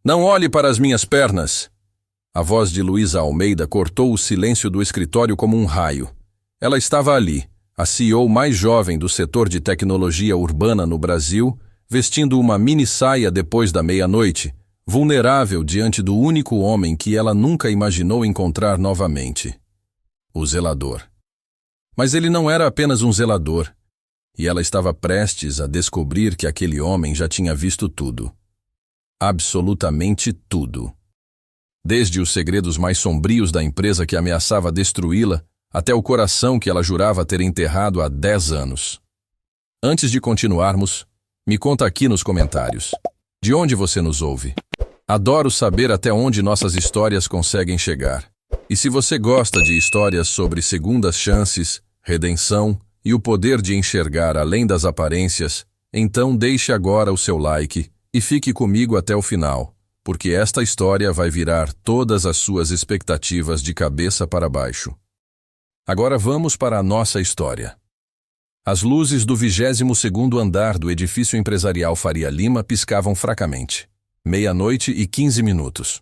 Não olhe para as minhas pernas! A voz de Luísa Almeida cortou o silêncio do escritório como um raio. Ela estava ali, a CEO mais jovem do setor de tecnologia urbana no Brasil, vestindo uma mini-saia depois da meia-noite, vulnerável diante do único homem que ela nunca imaginou encontrar novamente. O zelador. Mas ele não era apenas um zelador, e ela estava prestes a descobrir que aquele homem já tinha visto tudo. Absolutamente tudo. Desde os segredos mais sombrios da empresa que ameaçava destruí-la, até o coração que ela jurava ter enterrado há 10 anos. Antes de continuarmos, me conta aqui nos comentários. De onde você nos ouve? Adoro saber até onde nossas histórias conseguem chegar. E se você gosta de histórias sobre segundas chances, redenção e o poder de enxergar além das aparências, então deixe agora o seu like e fique comigo até o final, porque esta história vai virar todas as suas expectativas de cabeça para baixo. Agora vamos para a nossa história. As luzes do 22º andar do edifício empresarial Faria Lima piscavam fracamente. 00:15.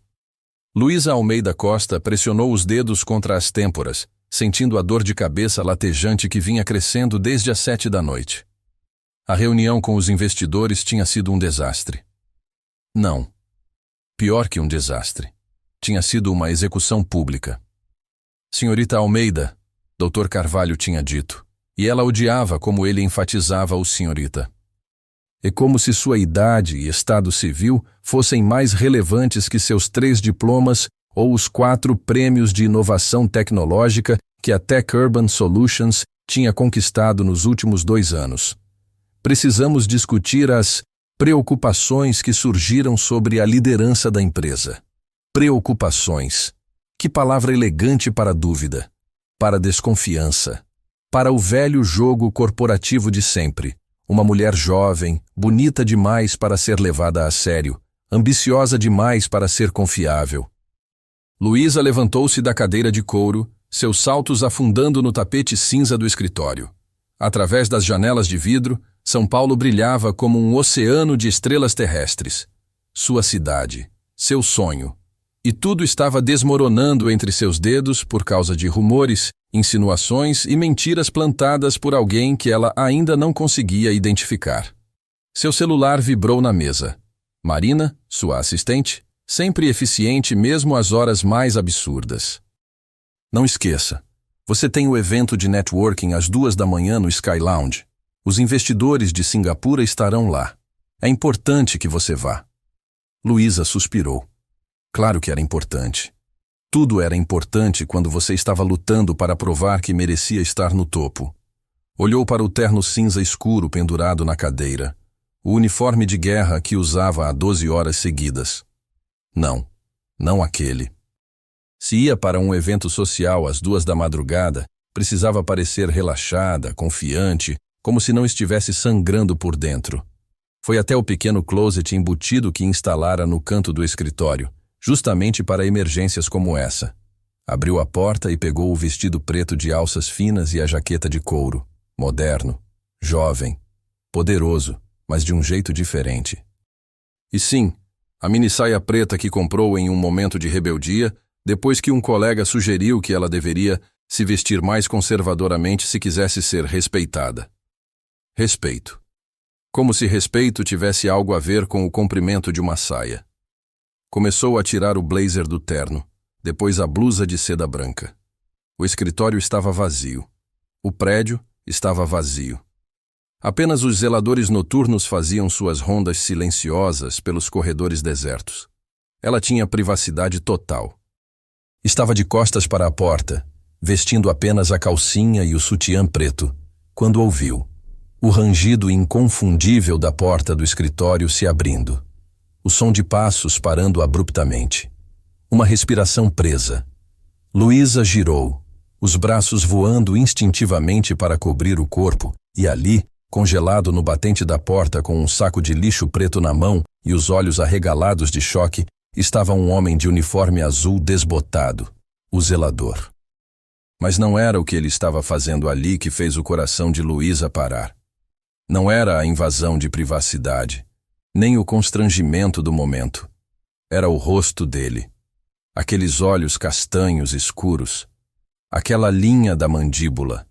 Luísa Almeida Costa pressionou os dedos contra as têmporas, sentindo a dor de cabeça latejante que vinha crescendo desde as 7 da noite. A reunião com os investidores tinha sido um desastre. Não. Pior que um desastre. Tinha sido uma execução pública. Senhorita Almeida, Dr. Carvalho tinha dito, e ela odiava como ele enfatizava o senhorita. É como se sua idade e estado civil fossem mais relevantes que seus 3 diplomas ou os 4 prêmios de inovação tecnológica que a Tech Urban Solutions tinha conquistado nos últimos 2 anos. Precisamos discutir as preocupações que surgiram sobre a liderança da empresa. Preocupações. Que palavra elegante para a dúvida, para a desconfiança, para o velho jogo corporativo de sempre. Uma mulher jovem, bonita demais para ser levada a sério, ambiciosa demais para ser confiável. Luísa levantou-se da cadeira de couro, seus saltos afundando no tapete cinza do escritório. Através das janelas de vidro, São Paulo brilhava como um oceano de estrelas terrestres. Sua cidade, seu sonho. E tudo estava desmoronando entre seus dedos por causa de rumores, insinuações e mentiras plantadas por alguém que ela ainda não conseguia identificar. Seu celular vibrou na mesa. Marina, sua assistente, sempre eficiente mesmo às horas mais absurdas. Não esqueça, você tem o evento de networking às 2 da manhã no Sky Lounge. Os investidores de Singapura estarão lá. É importante que você vá. Luísa suspirou. Claro que era importante. Tudo era importante quando você estava lutando para provar que merecia estar no topo. Olhou para o terno cinza escuro pendurado na cadeira, o uniforme de guerra que usava há 12 horas seguidas. Não aquele. Se ia para um evento social às 2 da madrugada, precisava parecer relaxada, confiante, como se não estivesse sangrando por dentro. Foi até o pequeno closet embutido que instalara no canto do escritório, justamente para emergências como essa. Abriu a porta e pegou o vestido preto de alças finas e a jaqueta de couro. Moderno, jovem, poderoso, mas de um jeito diferente. E sim, a mini-saia preta que comprou em um momento de rebeldia, depois que um colega sugeriu que ela deveria se vestir mais conservadoramente se quisesse ser respeitada. Respeito. Como se respeito tivesse algo a ver com o comprimento de uma saia. Começou a tirar o blazer do terno, depois a blusa de seda branca. O escritório estava vazio. O prédio estava vazio. Apenas os zeladores noturnos faziam suas rondas silenciosas pelos corredores desertos. Ela tinha privacidade total. Estava de costas para a porta, vestindo apenas a calcinha e o sutiã preto, quando ouviu o rangido inconfundível da porta do escritório se abrindo. O som de passos parando abruptamente. Uma respiração presa. Luísa girou, os braços voando instintivamente para cobrir o corpo, e ali, congelado no batente da porta com um saco de lixo preto na mão e os olhos arregalados de choque, estava um homem de uniforme azul desbotado, o zelador. Mas não era o que ele estava fazendo ali que fez o coração de Luísa parar. Não era a invasão de privacidade, nem o constrangimento do momento. Era o rosto dele. Aqueles olhos castanhos escuros. Aquela linha da mandíbula.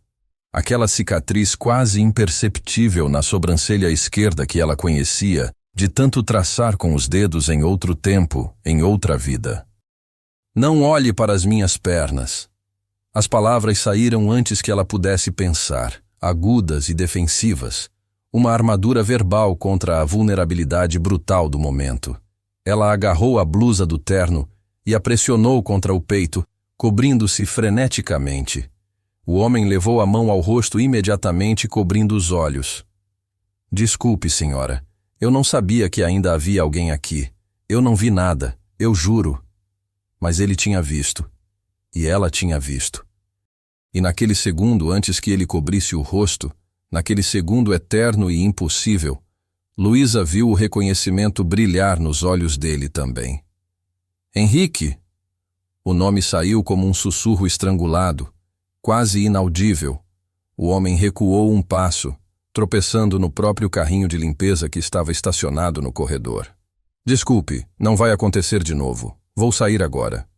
Aquela cicatriz quase imperceptível na sobrancelha esquerda que ela conhecia de tanto traçar com os dedos em outro tempo, em outra vida. Não olhe para as minhas pernas. As palavras saíram antes que ela pudesse pensar, agudas e defensivas, uma armadura verbal contra a vulnerabilidade brutal do momento. Ela agarrou a blusa do terno e a pressionou contra o peito, cobrindo-se freneticamente. O homem levou a mão ao rosto imediatamente, cobrindo os olhos. Desculpe, senhora. Eu não sabia que ainda havia alguém aqui. Eu não vi nada, eu juro. Mas ele tinha visto. E ela tinha visto. E naquele segundo, antes que ele cobrisse o rosto, naquele segundo eterno e impossível, Luísa viu o reconhecimento brilhar nos olhos dele também. Henrique! O nome saiu como um sussurro estrangulado, quase inaudível. O homem recuou um passo, tropeçando no próprio carrinho de limpeza que estava estacionado no corredor. Desculpe, não vai acontecer de novo. Vou sair agora.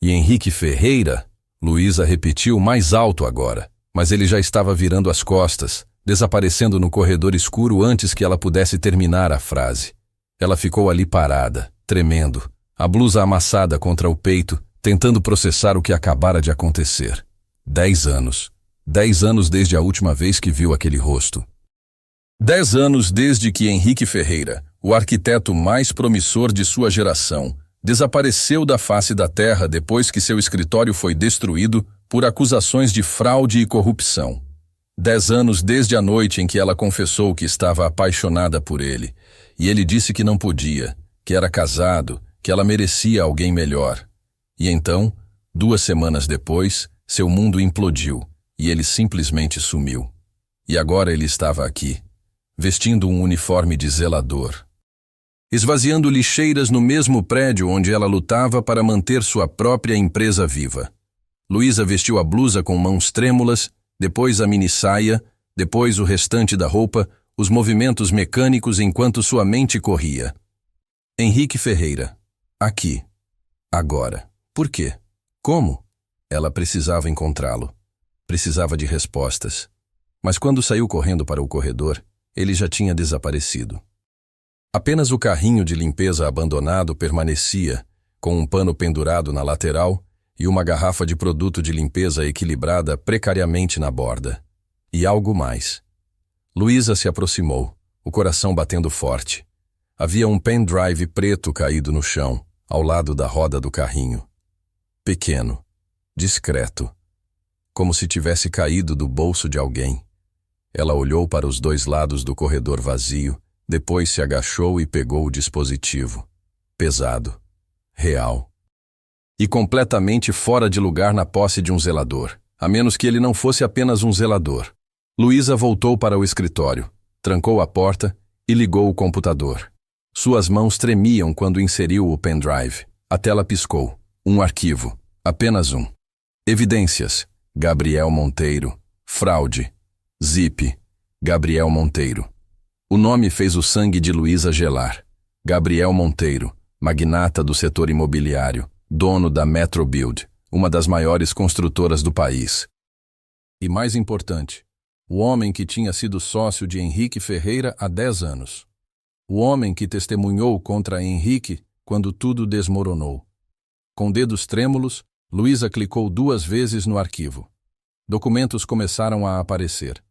E Henrique Ferreira? Luísa repetiu mais alto agora, mas ele já estava virando as costas, desaparecendo no corredor escuro antes que ela pudesse terminar a frase. Ela ficou ali parada, tremendo, a blusa amassada contra o peito, tentando processar o que acabara de acontecer. 10 anos. 10 anos desde a última vez que viu aquele rosto. 10 anos desde que Henrique Ferreira, o arquiteto mais promissor de sua geração, desapareceu da face da terra depois que seu escritório foi destruído por acusações de fraude e corrupção. 10 anos desde a noite em que ela confessou que estava apaixonada por ele, e ele disse que não podia, que era casado, que ela merecia alguém melhor. E então, 2 semanas depois, seu mundo implodiu, e ele simplesmente sumiu. E agora ele estava aqui, vestindo um uniforme de zelador, esvaziando lixeiras no mesmo prédio onde ela lutava para manter sua própria empresa viva. Luísa vestiu a blusa com mãos trêmulas, depois a minissaia, depois o restante da roupa, os movimentos mecânicos enquanto sua mente corria. Henrique Ferreira. Aqui. Agora. Por quê? Como? Ela precisava encontrá-lo. Precisava de respostas. Mas quando saiu correndo para o corredor, ele já tinha desaparecido. Apenas o carrinho de limpeza abandonado permanecia, com um pano pendurado na lateral e uma garrafa de produto de limpeza equilibrada precariamente na borda. E algo mais. Luísa se aproximou, o coração batendo forte. Havia um pendrive preto caído no chão, ao lado da roda do carrinho. Pequeno, discreto, como se tivesse caído do bolso de alguém. Ela olhou para os 2 lados do corredor vazio, depois se agachou e pegou o dispositivo. Pesado, real. E completamente fora de lugar na posse de um zelador, a menos que ele não fosse apenas um zelador. Luísa voltou para o escritório, trancou a porta e ligou o computador. Suas mãos tremiam quando inseriu o pendrive. A tela piscou. Um arquivo. Apenas um. Evidências. Gabriel Monteiro. Fraude. Zip. Gabriel Monteiro. O nome fez o sangue de Luísa gelar. Gabriel Monteiro, magnata do setor imobiliário, dono da Metrobuild, uma das maiores construtoras do país. E mais importante, o homem que tinha sido sócio de Henrique Ferreira há 10 anos. O homem que testemunhou contra Henrique quando tudo desmoronou. Com dedos trêmulos, Luísa clicou 2 vezes no arquivo. Documentos começaram a aparecer.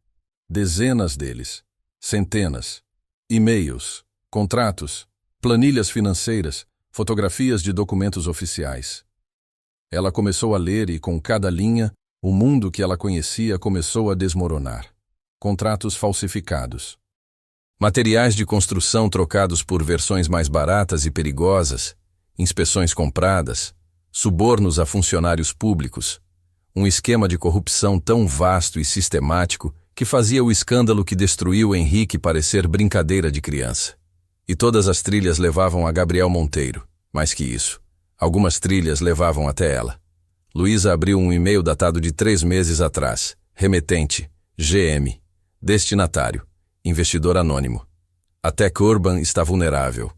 Dezenas deles. Centenas. E-mails, contratos, planilhas financeiras, fotografias de documentos oficiais. Ela começou a ler e, com cada linha, o mundo que ela conhecia começou a desmoronar. Contratos falsificados. Materiais de construção trocados por versões mais baratas e perigosas, inspeções compradas, subornos a funcionários públicos, um esquema de corrupção tão vasto e sistemático que fazia o escândalo que destruiu Henrique parecer brincadeira de criança. E todas as trilhas levavam a Gabriel Monteiro. Mais que isso, algumas trilhas levavam até ela. Luísa abriu um e-mail datado de 3 meses atrás. Remetente, GM. Destinatário, investidor anônimo. A Tech Urban está vulnerável.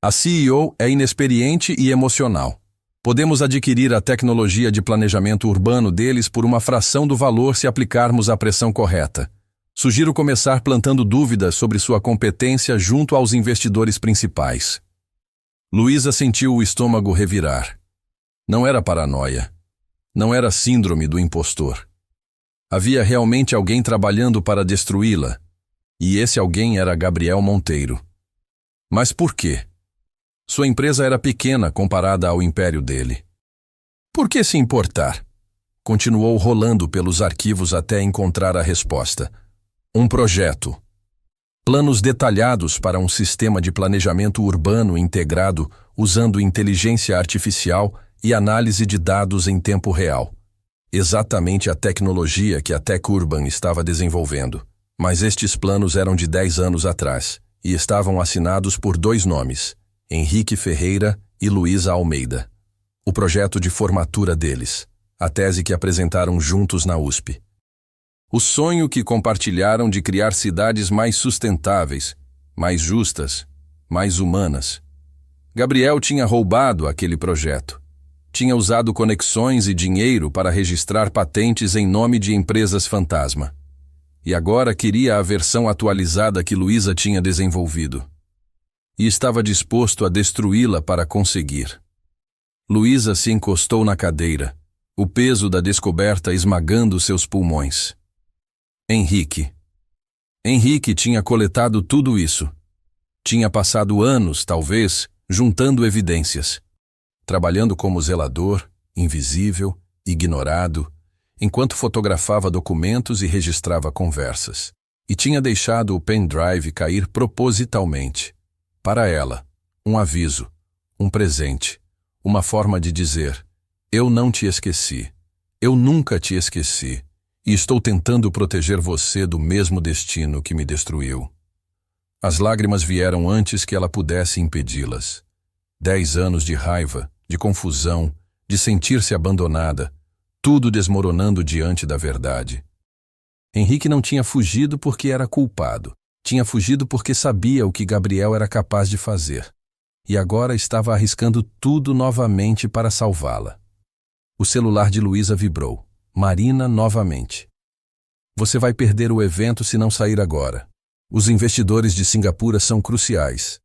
A CEO é inexperiente e emocional. Podemos adquirir a tecnologia de planejamento urbano deles por uma fração do valor se aplicarmos a pressão correta. Sugiro começar plantando dúvidas sobre sua competência junto aos investidores principais. Luísa sentiu o estômago revirar. Não era paranoia. Não era síndrome do impostor. Havia realmente alguém trabalhando para destruí-la, e esse alguém era Gabriel Monteiro. Mas por quê? Sua empresa era pequena comparada ao império dele. Por que se importar? Continuou rolando pelos arquivos até encontrar a resposta. Um projeto. Planos detalhados para um sistema de planejamento urbano integrado usando inteligência artificial e análise de dados em tempo real. Exatamente a tecnologia que a Tech Urban estava desenvolvendo. Mas estes planos eram de 10 anos atrás e estavam assinados por 2 nomes, Henrique Ferreira e Luísa Almeida. O projeto de formatura deles, a tese que apresentaram juntos na USP. O sonho que compartilharam de criar cidades mais sustentáveis, mais justas, mais humanas. Gabriel tinha roubado aquele projeto. Tinha usado conexões e dinheiro para registrar patentes em nome de empresas fantasma. E agora queria a versão atualizada que Luísa tinha desenvolvido. E estava disposto a destruí-la para conseguir. Luísa se encostou na cadeira, o peso da descoberta esmagando seus pulmões. Henrique. Henrique tinha coletado tudo isso. Tinha passado anos, talvez, juntando evidências. Trabalhando como zelador, invisível, ignorado, enquanto fotografava documentos e registrava conversas. E tinha deixado o pendrive cair propositalmente. Para ela, um aviso, um presente, uma forma de dizer: eu não te esqueci, eu nunca te esqueci, e estou tentando proteger você do mesmo destino que me destruiu. As lágrimas vieram antes que ela pudesse impedi-las. 10 anos de raiva, de confusão, de sentir-se abandonada, tudo desmoronando diante da verdade. Henrique não tinha fugido porque era culpado. Tinha fugido porque sabia o que Gabriel era capaz de fazer. E agora estava arriscando tudo novamente para salvá-la. O celular de Luísa vibrou. Marina novamente. Você vai perder o evento se não sair agora. Os investidores de Singapura são cruciais.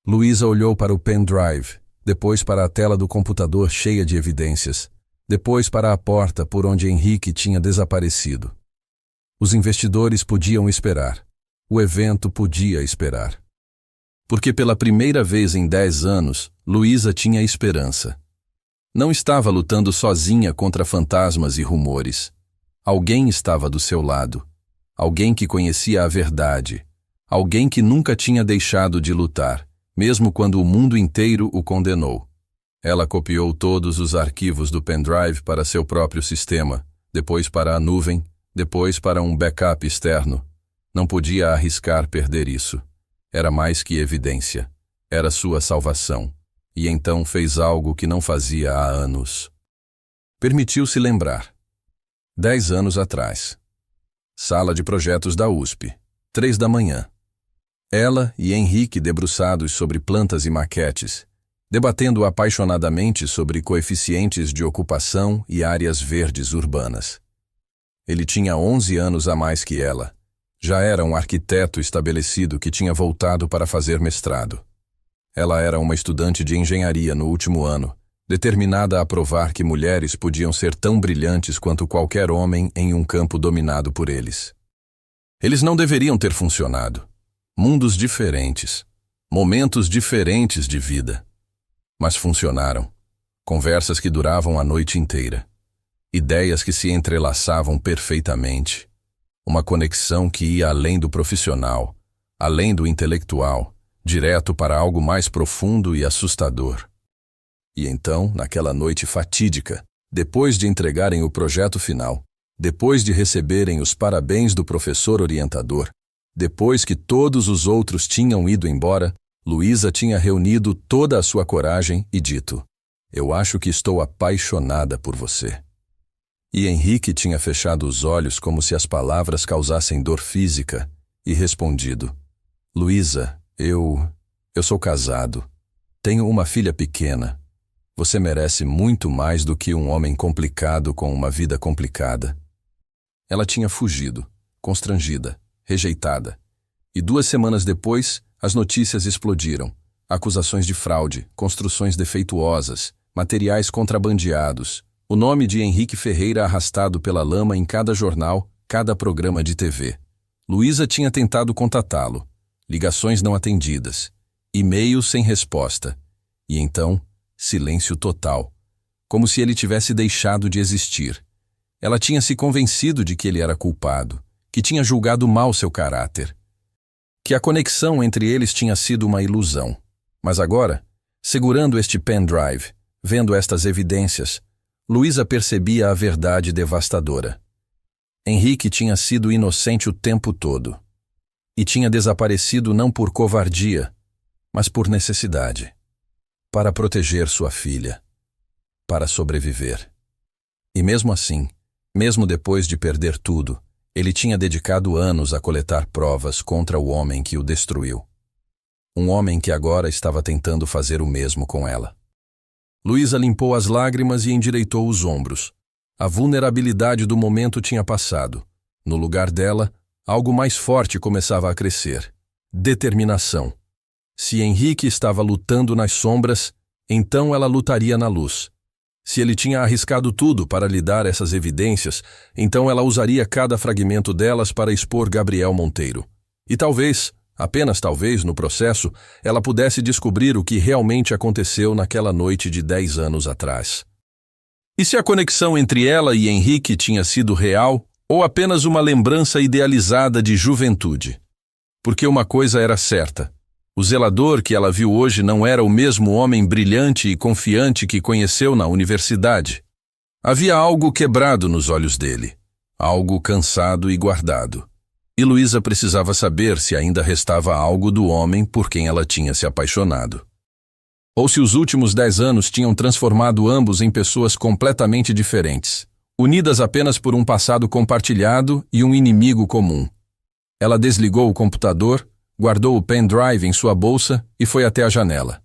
Luísa olhou para o pendrive, depois para a tela do computador cheia de evidências, depois para a porta por onde Henrique tinha desaparecido. Os investidores podiam esperar. O evento podia esperar. Porque pela primeira vez em 10 anos, Luísa tinha esperança. Não estava lutando sozinha contra fantasmas e rumores. Alguém estava do seu lado. Alguém que conhecia a verdade. Alguém que nunca tinha deixado de lutar, mesmo quando o mundo inteiro o condenou. Ela copiou todos os arquivos do pendrive para seu próprio sistema, depois para a nuvem, depois para um backup externo. Não podia arriscar perder isso. Era mais que evidência. Era sua salvação. E então fez algo que não fazia há anos. Permitiu-se lembrar. 10 anos atrás. Sala de projetos da USP. 3 da manhã. Ela e Henrique debruçados sobre plantas e maquetes, debatendo apaixonadamente sobre coeficientes de ocupação e áreas verdes urbanas. Ele tinha 11 anos a mais que ela. Já era um arquiteto estabelecido que tinha voltado para fazer mestrado. Ela era uma estudante de engenharia no último ano, determinada a provar que mulheres podiam ser tão brilhantes quanto qualquer homem em um campo dominado por eles. Eles não deveriam ter funcionado. Mundos diferentes, momentos diferentes de vida. Mas funcionaram. Conversas que duravam a noite inteira. Ideias que se entrelaçavam perfeitamente. Uma conexão que ia além do profissional, além do intelectual, direto para algo mais profundo e assustador. E então, naquela noite fatídica, depois de entregarem o projeto final, depois de receberem os parabéns do professor orientador, depois que todos os outros tinham ido embora, Luísa tinha reunido toda a sua coragem e dito: eu acho que estou apaixonada por você. E Henrique tinha fechado os olhos como se as palavras causassem dor física e respondido: Luísa, eu sou casado. Tenho uma filha pequena. Você merece muito mais do que um homem complicado com uma vida complicada. Ela tinha fugido, constrangida, rejeitada. E 2 semanas depois, as notícias explodiram. Acusações de fraude, construções defeituosas, materiais contrabandeados. O nome de Henrique Ferreira arrastado pela lama em cada jornal, cada programa de TV. Luísa tinha tentado contatá-lo. Ligações não atendidas. E-mails sem resposta. E então, silêncio total. Como se ele tivesse deixado de existir. Ela tinha se convencido de que ele era culpado, que tinha julgado mal seu caráter. Que a conexão entre eles tinha sido uma ilusão. Mas agora, segurando este pendrive, vendo estas evidências, Luísa percebia a verdade devastadora. Henrique tinha sido inocente o tempo todo. E tinha desaparecido não por covardia, mas por necessidade. Para proteger sua filha. Para sobreviver. E mesmo assim, mesmo depois de perder tudo, ele tinha dedicado anos a coletar provas contra o homem que o destruiu. Um homem que agora estava tentando fazer o mesmo com ela. Luísa limpou as lágrimas e endireitou os ombros. A vulnerabilidade do momento tinha passado. No lugar dela, algo mais forte começava a crescer. Determinação. Se Henrique estava lutando nas sombras, então ela lutaria na luz. Se ele tinha arriscado tudo para lhe dar essas evidências, então ela usaria cada fragmento delas para expor Gabriel Monteiro. E talvez, apenas talvez, no processo, ela pudesse descobrir o que realmente aconteceu naquela noite de 10 anos atrás. E se a conexão entre ela e Henrique tinha sido real ou apenas uma lembrança idealizada de juventude? Porque uma coisa era certa. O zelador que ela viu hoje não era o mesmo homem brilhante e confiante que conheceu na universidade. Havia algo quebrado nos olhos dele, algo cansado e guardado. E Luísa precisava saber se ainda restava algo do homem por quem ela tinha se apaixonado. Ou se os últimos 10 anos tinham transformado ambos em pessoas completamente diferentes, unidas apenas por um passado compartilhado e um inimigo comum. Ela desligou o computador, guardou o pendrive em sua bolsa e foi até a janela.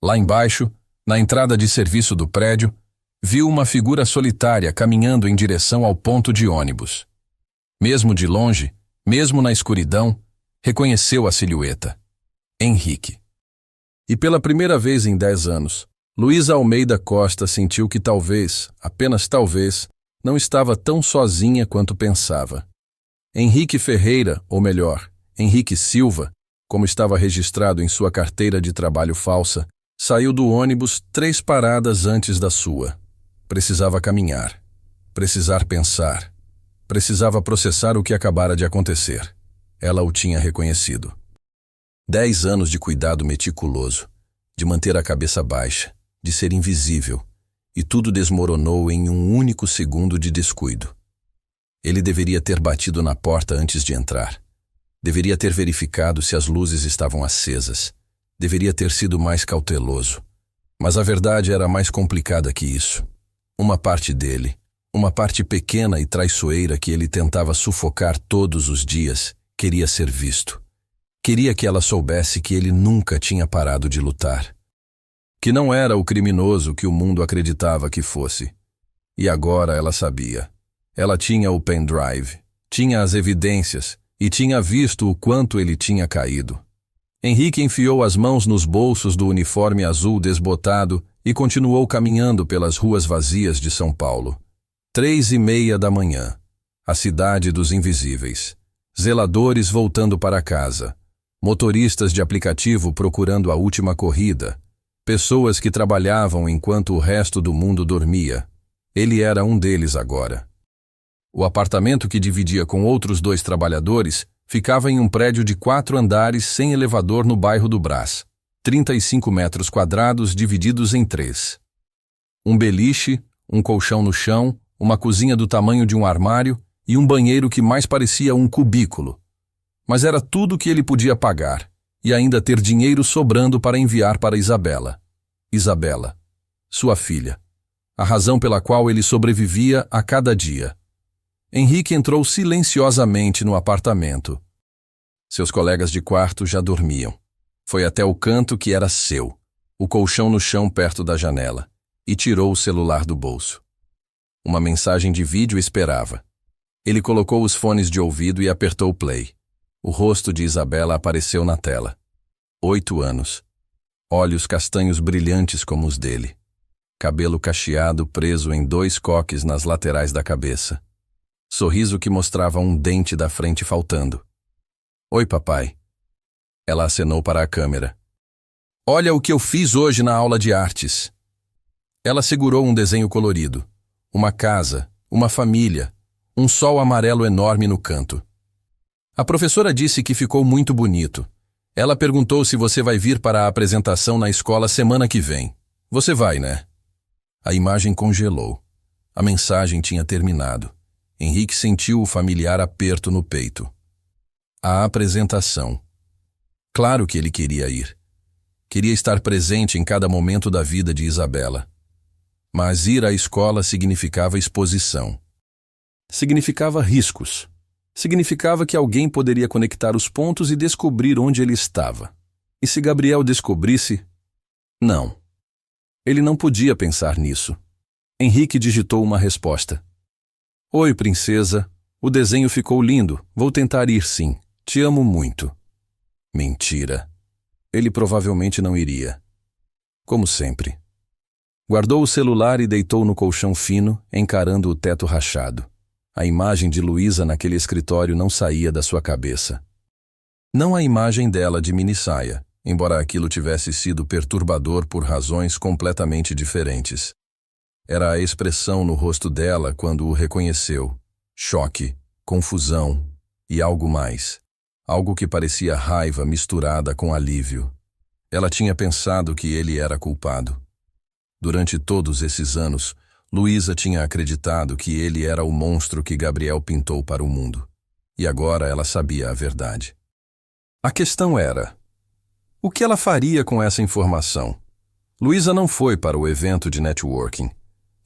Lá embaixo, na entrada de serviço do prédio, viu uma figura solitária caminhando em direção ao ponto de ônibus. Mesmo de longe, mesmo na escuridão, reconheceu a silhueta. Henrique. E pela primeira vez em 10 anos, Luísa Almeida Costa sentiu que talvez, apenas talvez, não estava tão sozinha quanto pensava. Henrique Ferreira, ou melhor, Henrique Silva, como estava registrado em sua carteira de trabalho falsa, saiu do ônibus 3 paradas antes da sua. Precisava caminhar, precisar pensar, precisava processar o que acabara de acontecer. Ela o tinha reconhecido. 10 anos de cuidado meticuloso, de manter a cabeça baixa, de ser invisível, e tudo desmoronou em um único segundo de descuido. Ele deveria ter batido na porta antes de entrar. Deveria ter verificado se as luzes estavam acesas. Deveria ter sido mais cauteloso. Mas a verdade era mais complicada que isso. Uma parte dele, uma parte pequena e traiçoeira que ele tentava sufocar todos os dias, queria ser visto. Queria que ela soubesse que ele nunca tinha parado de lutar. Que não era o criminoso que o mundo acreditava que fosse. E agora ela sabia. Ela tinha o pendrive, tinha as evidências e tinha visto o quanto ele tinha caído. Henrique enfiou as mãos nos bolsos do uniforme azul desbotado e continuou caminhando pelas ruas vazias de São Paulo. 3:30 da manhã. A cidade dos invisíveis. Zeladores voltando para casa. Motoristas de aplicativo procurando a última corrida. Pessoas que trabalhavam enquanto o resto do mundo dormia. Ele era um deles agora. O apartamento que dividia com outros 2 trabalhadores ficava em um prédio de 4 andares sem elevador no bairro do Brás. 35 metros quadrados divididos em 3. Um beliche, um colchão no chão, uma cozinha do tamanho de um armário e um banheiro que mais parecia um cubículo. Mas era tudo o que ele podia pagar, e ainda ter dinheiro sobrando para enviar para Isabela. Isabela, sua filha, a razão pela qual ele sobrevivia a cada dia. Henrique entrou silenciosamente no apartamento. Seus colegas de quarto já dormiam. Foi até o canto que era seu. o colchão no chão perto da janela, e tirou o celular do bolso. Uma mensagem de vídeo esperava. Ele colocou os fones de ouvido e apertou play. O rosto de Isabela apareceu na tela. 8 anos. Olhos castanhos brilhantes como os dele. Cabelo cacheado preso em 2 coques nas laterais da cabeça. Sorriso que mostrava um dente da frente faltando. Oi, papai. Ela acenou para a câmera. Olha o que eu fiz hoje na aula de artes. Ela segurou um desenho colorido. Uma casa, uma família, um sol amarelo enorme no canto. A professora disse que ficou muito bonito. Ela perguntou se você vai vir para a apresentação na escola semana que vem. Você vai, né? A imagem congelou. A mensagem tinha terminado. Henrique sentiu o familiar aperto no peito. A apresentação. Claro que ele queria ir. Queria estar presente em cada momento da vida de Isabela. Mas ir à escola significava exposição. Significava riscos. Significava que alguém poderia conectar os pontos e descobrir onde ele estava. E se Gabriel descobrisse? Não. Ele não podia pensar nisso. Henrique digitou uma resposta. Oi, princesa. O desenho ficou lindo. Vou tentar ir sim. Te amo muito. Mentira. Ele provavelmente não iria. Como sempre. Guardou o celular e deitou no colchão fino, encarando o teto rachado. A imagem de Luísa naquele escritório não saía da sua cabeça. Não a imagem dela de minissaia, embora aquilo tivesse sido perturbador por razões completamente diferentes. Era a expressão no rosto dela quando o reconheceu. Choque, confusão e algo mais. Algo que parecia raiva misturada com alívio. Ela tinha pensado que ele era culpado. Durante todos esses anos, Luísa tinha acreditado que ele era o monstro que Gabriel pintou para o mundo. E agora ela sabia a verdade. A questão era: o que ela faria com essa informação? Luísa não foi para o evento de networking.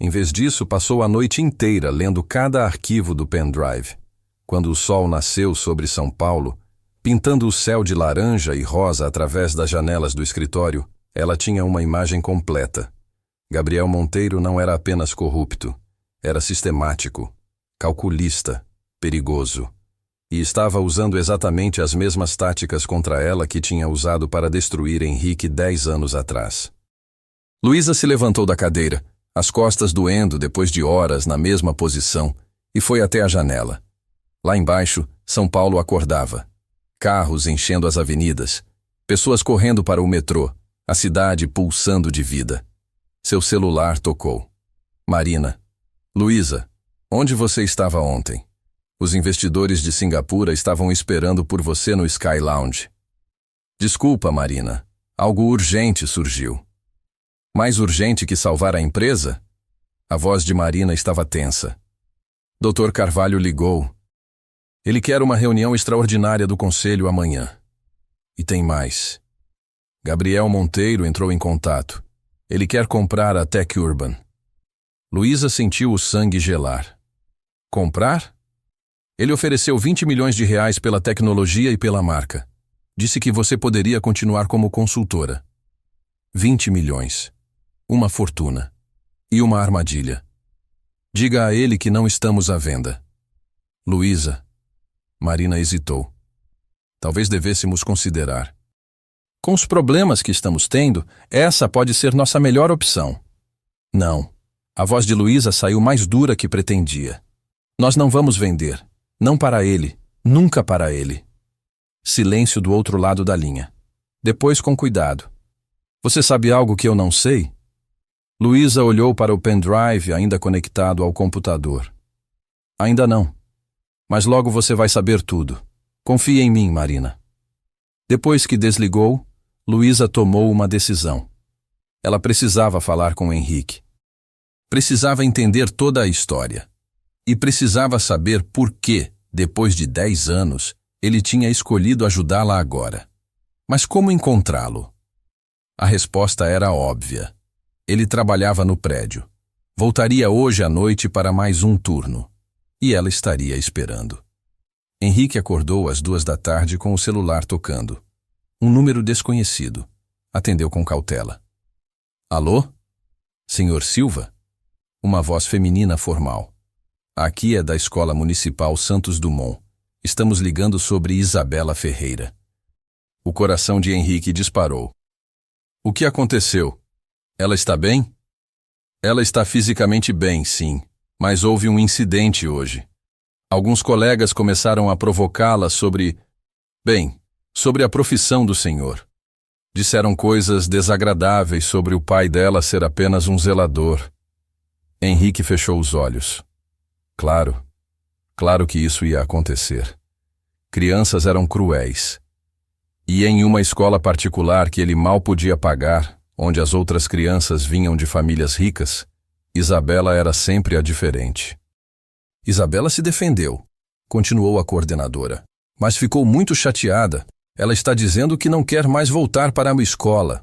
Em vez disso, passou a noite inteira lendo cada arquivo do pendrive. Quando o sol nasceu sobre São Paulo, pintando o céu de laranja e rosa através das janelas do escritório, ela tinha uma imagem completa. Gabriel Monteiro não era apenas corrupto, era sistemático, calculista, perigoso. E estava usando exatamente as mesmas táticas contra ela que tinha usado para destruir Henrique 10 anos atrás. Luísa se levantou da cadeira, as costas doendo depois de horas na mesma posição, e foi até a janela. Lá embaixo, São Paulo acordava. Carros enchendo as avenidas, pessoas correndo para o metrô, a cidade pulsando de vida. Seu celular tocou. Marina. Luísa, onde você estava ontem? Os investidores de Singapura estavam esperando por você no Sky Lounge. Desculpa, Marina. Algo urgente surgiu. Mais urgente que salvar a empresa? A voz de Marina estava tensa. Dr. Carvalho ligou. Ele quer uma reunião extraordinária do conselho amanhã. E tem mais. Gabriel Monteiro entrou em contato. Ele quer comprar a Tech Urban. Luísa sentiu o sangue gelar. Comprar? Ele ofereceu 20 milhões de reais pela tecnologia e pela marca. Disse que você poderia continuar como consultora. 20 milhões. Uma fortuna. E uma armadilha. Diga a ele que não estamos à venda. Luísa. Marina hesitou. Talvez devêssemos considerar. Com os problemas que estamos tendo, essa pode ser nossa melhor opção. Não. A voz de Luísa saiu mais dura que pretendia. Nós não vamos vender. Não para ele. Nunca para ele. Silêncio do outro lado da linha. Depois com cuidado. Você sabe algo que eu não sei? Luísa olhou para o pendrive ainda conectado ao computador. Ainda não. Mas logo você vai saber tudo. Confie em mim, Marina. Depois que desligou, Luísa tomou uma decisão. Ela precisava falar com Henrique. Precisava entender toda a história. E precisava saber por que, depois de 10 anos, ele tinha escolhido ajudá-la agora. Mas como encontrá-lo? A resposta era óbvia. Ele trabalhava no prédio. Voltaria hoje à noite para mais um turno. E ela estaria esperando. Henrique acordou às 2 da tarde com o celular tocando. Um número desconhecido. Atendeu com cautela. Alô? Senhor Silva? Uma voz feminina formal. Aqui é da Escola Municipal Santos Dumont. Estamos ligando sobre Isabela Ferreira. O coração de Henrique disparou. O que aconteceu? Ela está bem? Ela está fisicamente bem, sim, mas houve um incidente hoje. Alguns colegas começaram a provocá-la sobre a profissão do senhor. Disseram coisas desagradáveis sobre o pai dela ser apenas um zelador. Henrique fechou os olhos. Claro que isso ia acontecer. Crianças eram cruéis. E em uma escola particular que ele mal podia pagar, onde as outras crianças vinham de famílias ricas, Isabela era sempre a diferente. Isabela se defendeu, continuou a coordenadora, mas ficou muito chateada. Ela está dizendo que não quer mais voltar para a escola.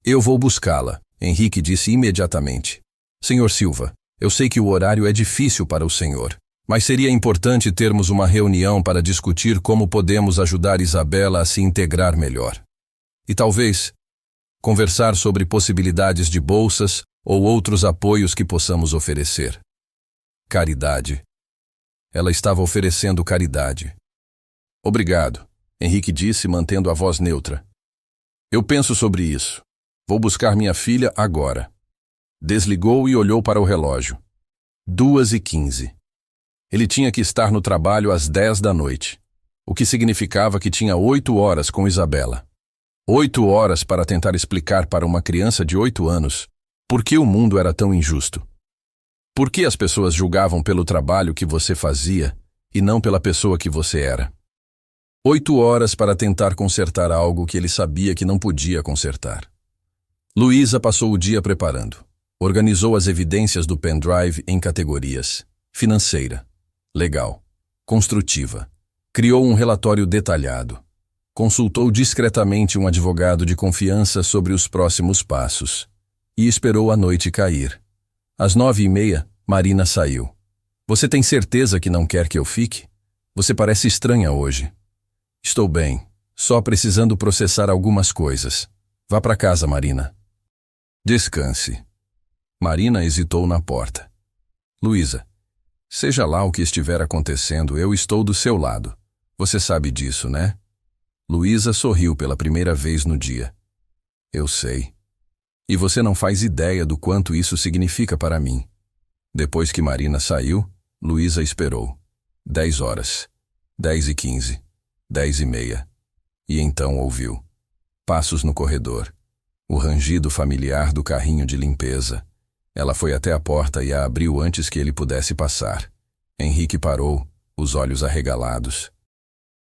Eu vou buscá-la, Henrique disse imediatamente. Senhor Silva, eu sei que o horário é difícil para o senhor, mas seria importante termos uma reunião para discutir como podemos ajudar Isabela a se integrar melhor. E talvez conversar sobre possibilidades de bolsas ou outros apoios que possamos oferecer. Caridade. Ela estava oferecendo caridade. Obrigado, Henrique disse, mantendo a voz neutra. Eu penso sobre isso. Vou buscar minha filha agora. Desligou e olhou para o relógio. 2h15. Ele tinha que estar no trabalho às 10 da noite, o que significava que tinha 8 horas com Isabela. 8 horas para tentar explicar para uma criança de 8 anos por que o mundo era tão injusto. Por que as pessoas julgavam pelo trabalho que você fazia e não pela pessoa que você era. 8 horas para tentar consertar algo que ele sabia que não podia consertar. Luísa passou o dia preparando. Organizou as evidências do pendrive em categorias: financeira, legal, construtiva. Criou um relatório detalhado. Consultou discretamente um advogado de confiança sobre os próximos passos. E esperou a noite cair. Às 9h30, Marina saiu. Você tem certeza que não quer que eu fique? Você parece estranha hoje. Estou bem, só precisando processar algumas coisas. Vá para casa, Marina. Descanse. Marina hesitou na porta. Luísa, seja lá o que estiver acontecendo, eu estou do seu lado. Você sabe disso, né? Luísa sorriu pela primeira vez no dia. Eu sei. E você não faz ideia do quanto isso significa para mim. Depois que Marina saiu, Luísa esperou. 10 horas. 10h15. 10h30. E então ouviu passos no corredor. O rangido familiar do carrinho de limpeza. Ela foi até a porta e a abriu antes que ele pudesse passar. Henrique parou, os olhos arregalados.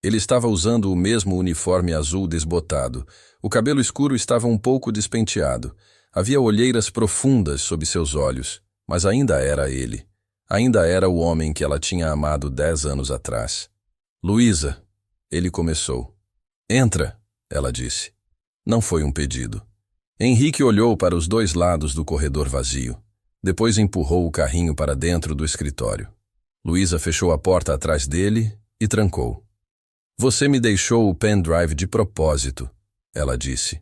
Ele estava usando o mesmo uniforme azul desbotado. O cabelo escuro estava um pouco despenteado. Havia olheiras profundas sob seus olhos, mas ainda era ele. Ainda era o homem que ela tinha amado 10 anos atrás. Luísa, ele começou. Entra, ela disse. Não foi um pedido. Henrique olhou para os 2 lados do corredor vazio. Depois empurrou o carrinho para dentro do escritório. Luísa fechou a porta atrás dele e trancou. Você me deixou o pendrive de propósito, ela disse.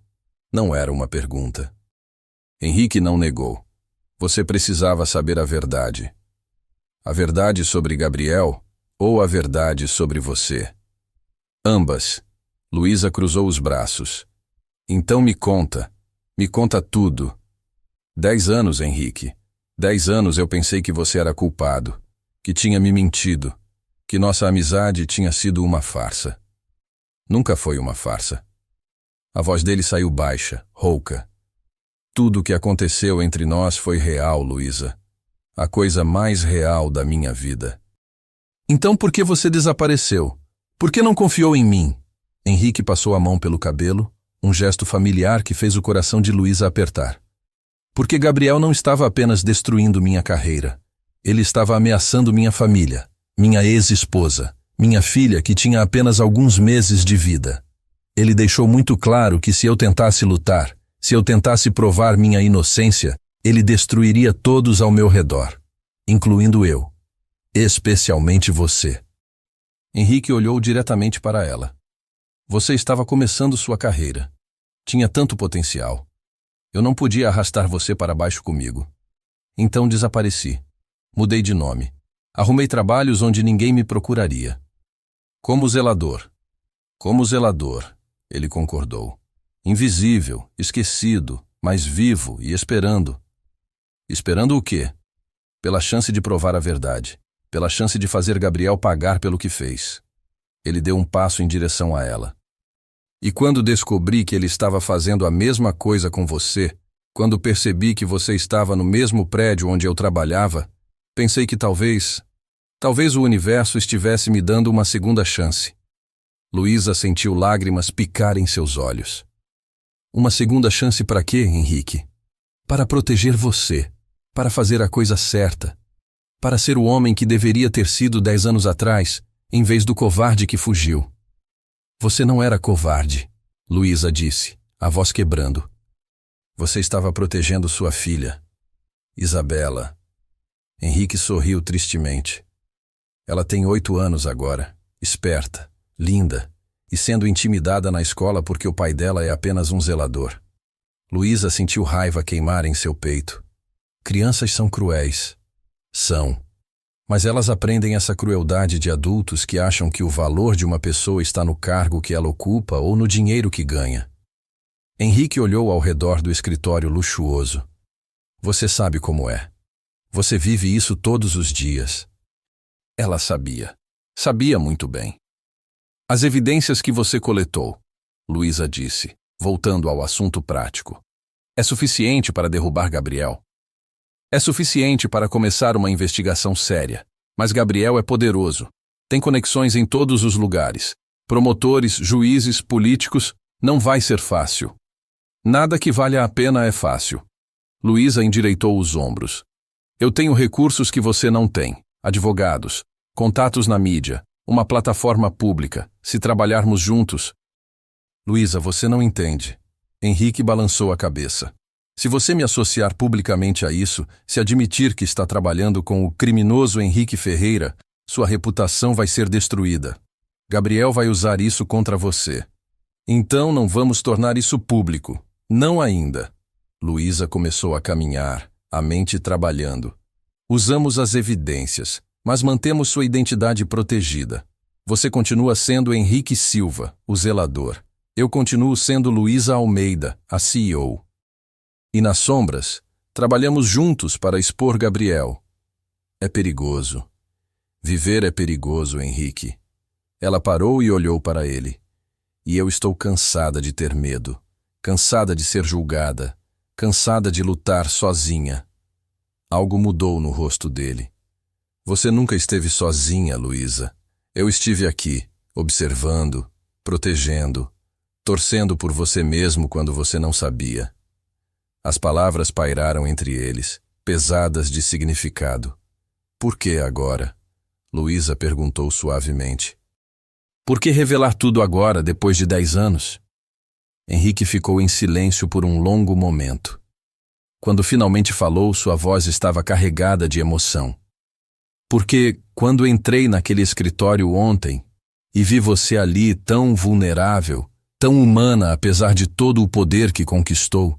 Não era uma pergunta. Henrique não negou. Você precisava saber a verdade. A verdade sobre Gabriel ou a verdade sobre você? Ambas. Luísa cruzou os braços. Então me conta tudo. 10 anos, Henrique. 10 anos eu pensei que você era culpado, que tinha me mentido, que nossa amizade tinha sido uma farsa. Nunca foi uma farsa. A voz dele saiu baixa, rouca. Tudo o que aconteceu entre nós foi real, Luísa. A coisa mais real da minha vida. Então por que você desapareceu? Por que não confiou em mim? Henrique passou a mão pelo cabelo, um gesto familiar que fez o coração de Luísa apertar. Porque Gabriel não estava apenas destruindo minha carreira. Ele estava ameaçando minha família, minha ex-esposa, minha filha que tinha apenas alguns meses de vida. Ele deixou muito claro que se eu tentasse lutar, se eu tentasse provar minha inocência, ele destruiria todos ao meu redor, incluindo eu, especialmente você. Henrique olhou diretamente para ela. Você estava começando sua carreira. Tinha tanto potencial. Eu não podia arrastar você para baixo comigo. Então desapareci. Mudei de nome. Arrumei trabalhos onde ninguém me procuraria. Como zelador. Como zelador, ele concordou. Invisível, esquecido, mas vivo e esperando. Esperando o quê? Pela chance de provar a verdade. Pela chance de fazer Gabriel pagar pelo que fez. Ele deu um passo em direção a ela. E quando descobri que ele estava fazendo a mesma coisa com você, quando percebi que você estava no mesmo prédio onde eu trabalhava, pensei que talvez o universo estivesse me dando uma segunda chance. Luísa sentiu lágrimas picarem seus olhos. Uma segunda chance para quê, Henrique? Para proteger você, para fazer a coisa certa, para ser o homem que deveria ter sido 10 anos atrás, em vez do covarde que fugiu. Você não era covarde, Luísa disse, a voz quebrando. Você estava protegendo sua filha, Isabela. Henrique sorriu tristemente. Ela tem 8 anos agora, esperta, linda, e sendo intimidada na escola porque o pai dela é apenas um zelador. Luísa sentiu raiva queimar em seu peito. Crianças são cruéis. São. Mas elas aprendem essa crueldade de adultos que acham que o valor de uma pessoa está no cargo que ela ocupa ou no dinheiro que ganha. Henrique olhou ao redor do escritório luxuoso. Você sabe como é. Você vive isso todos os dias. Ela sabia. Sabia muito bem. As evidências que você coletou, Luísa disse, voltando ao assunto prático. É suficiente para derrubar Gabriel. É suficiente para começar uma investigação séria. Mas Gabriel é poderoso. Tem conexões em todos os lugares. Promotores, juízes, políticos. Não vai ser fácil. Nada que valha a pena é fácil. Luísa endireitou os ombros. Eu tenho recursos que você não tem. Advogados, contatos na mídia, uma plataforma pública. Se trabalharmos juntos... Luísa, você não entende. Henrique balançou a cabeça. Se você me associar publicamente a isso, se admitir que está trabalhando com o criminoso Henrique Ferreira, sua reputação vai ser destruída. Gabriel vai usar isso contra você. Então não vamos tornar isso público. Não ainda. Luísa começou a caminhar, a mente trabalhando. Usamos as evidências, mas mantemos sua identidade protegida. Você continua sendo Henrique Silva, o zelador. Eu continuo sendo Luísa Almeida, a CEO. E nas sombras, trabalhamos juntos para expor Gabriel. É perigoso. Viver é perigoso, Henrique. Ela parou e olhou para ele. E eu estou cansada de ter medo, cansada de ser julgada, cansada de lutar sozinha. Algo mudou no rosto dele. Você nunca esteve sozinha, Luísa. Eu estive aqui, observando, protegendo, torcendo por você mesmo quando você não sabia. As palavras pairaram entre eles, pesadas de significado. Por que agora? Luísa perguntou suavemente. Por que revelar tudo agora, depois de 10 anos? Henrique ficou em silêncio por um longo momento. Quando finalmente falou, sua voz estava carregada de emoção. Porque, quando entrei naquele escritório ontem e vi você ali tão vulnerável, tão humana apesar de todo o poder que conquistou,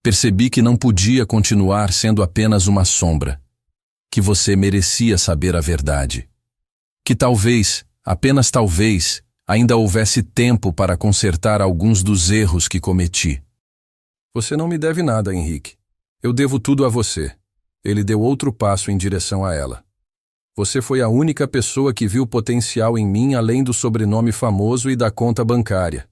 percebi que não podia continuar sendo apenas uma sombra, que você merecia saber a verdade, que talvez, apenas talvez, ainda houvesse tempo para consertar alguns dos erros que cometi. Você não me deve nada, Henrique. Eu devo tudo a você. Ele deu outro passo em direção a ela. Você foi a única pessoa que viu potencial em mim além do sobrenome famoso e da conta bancária,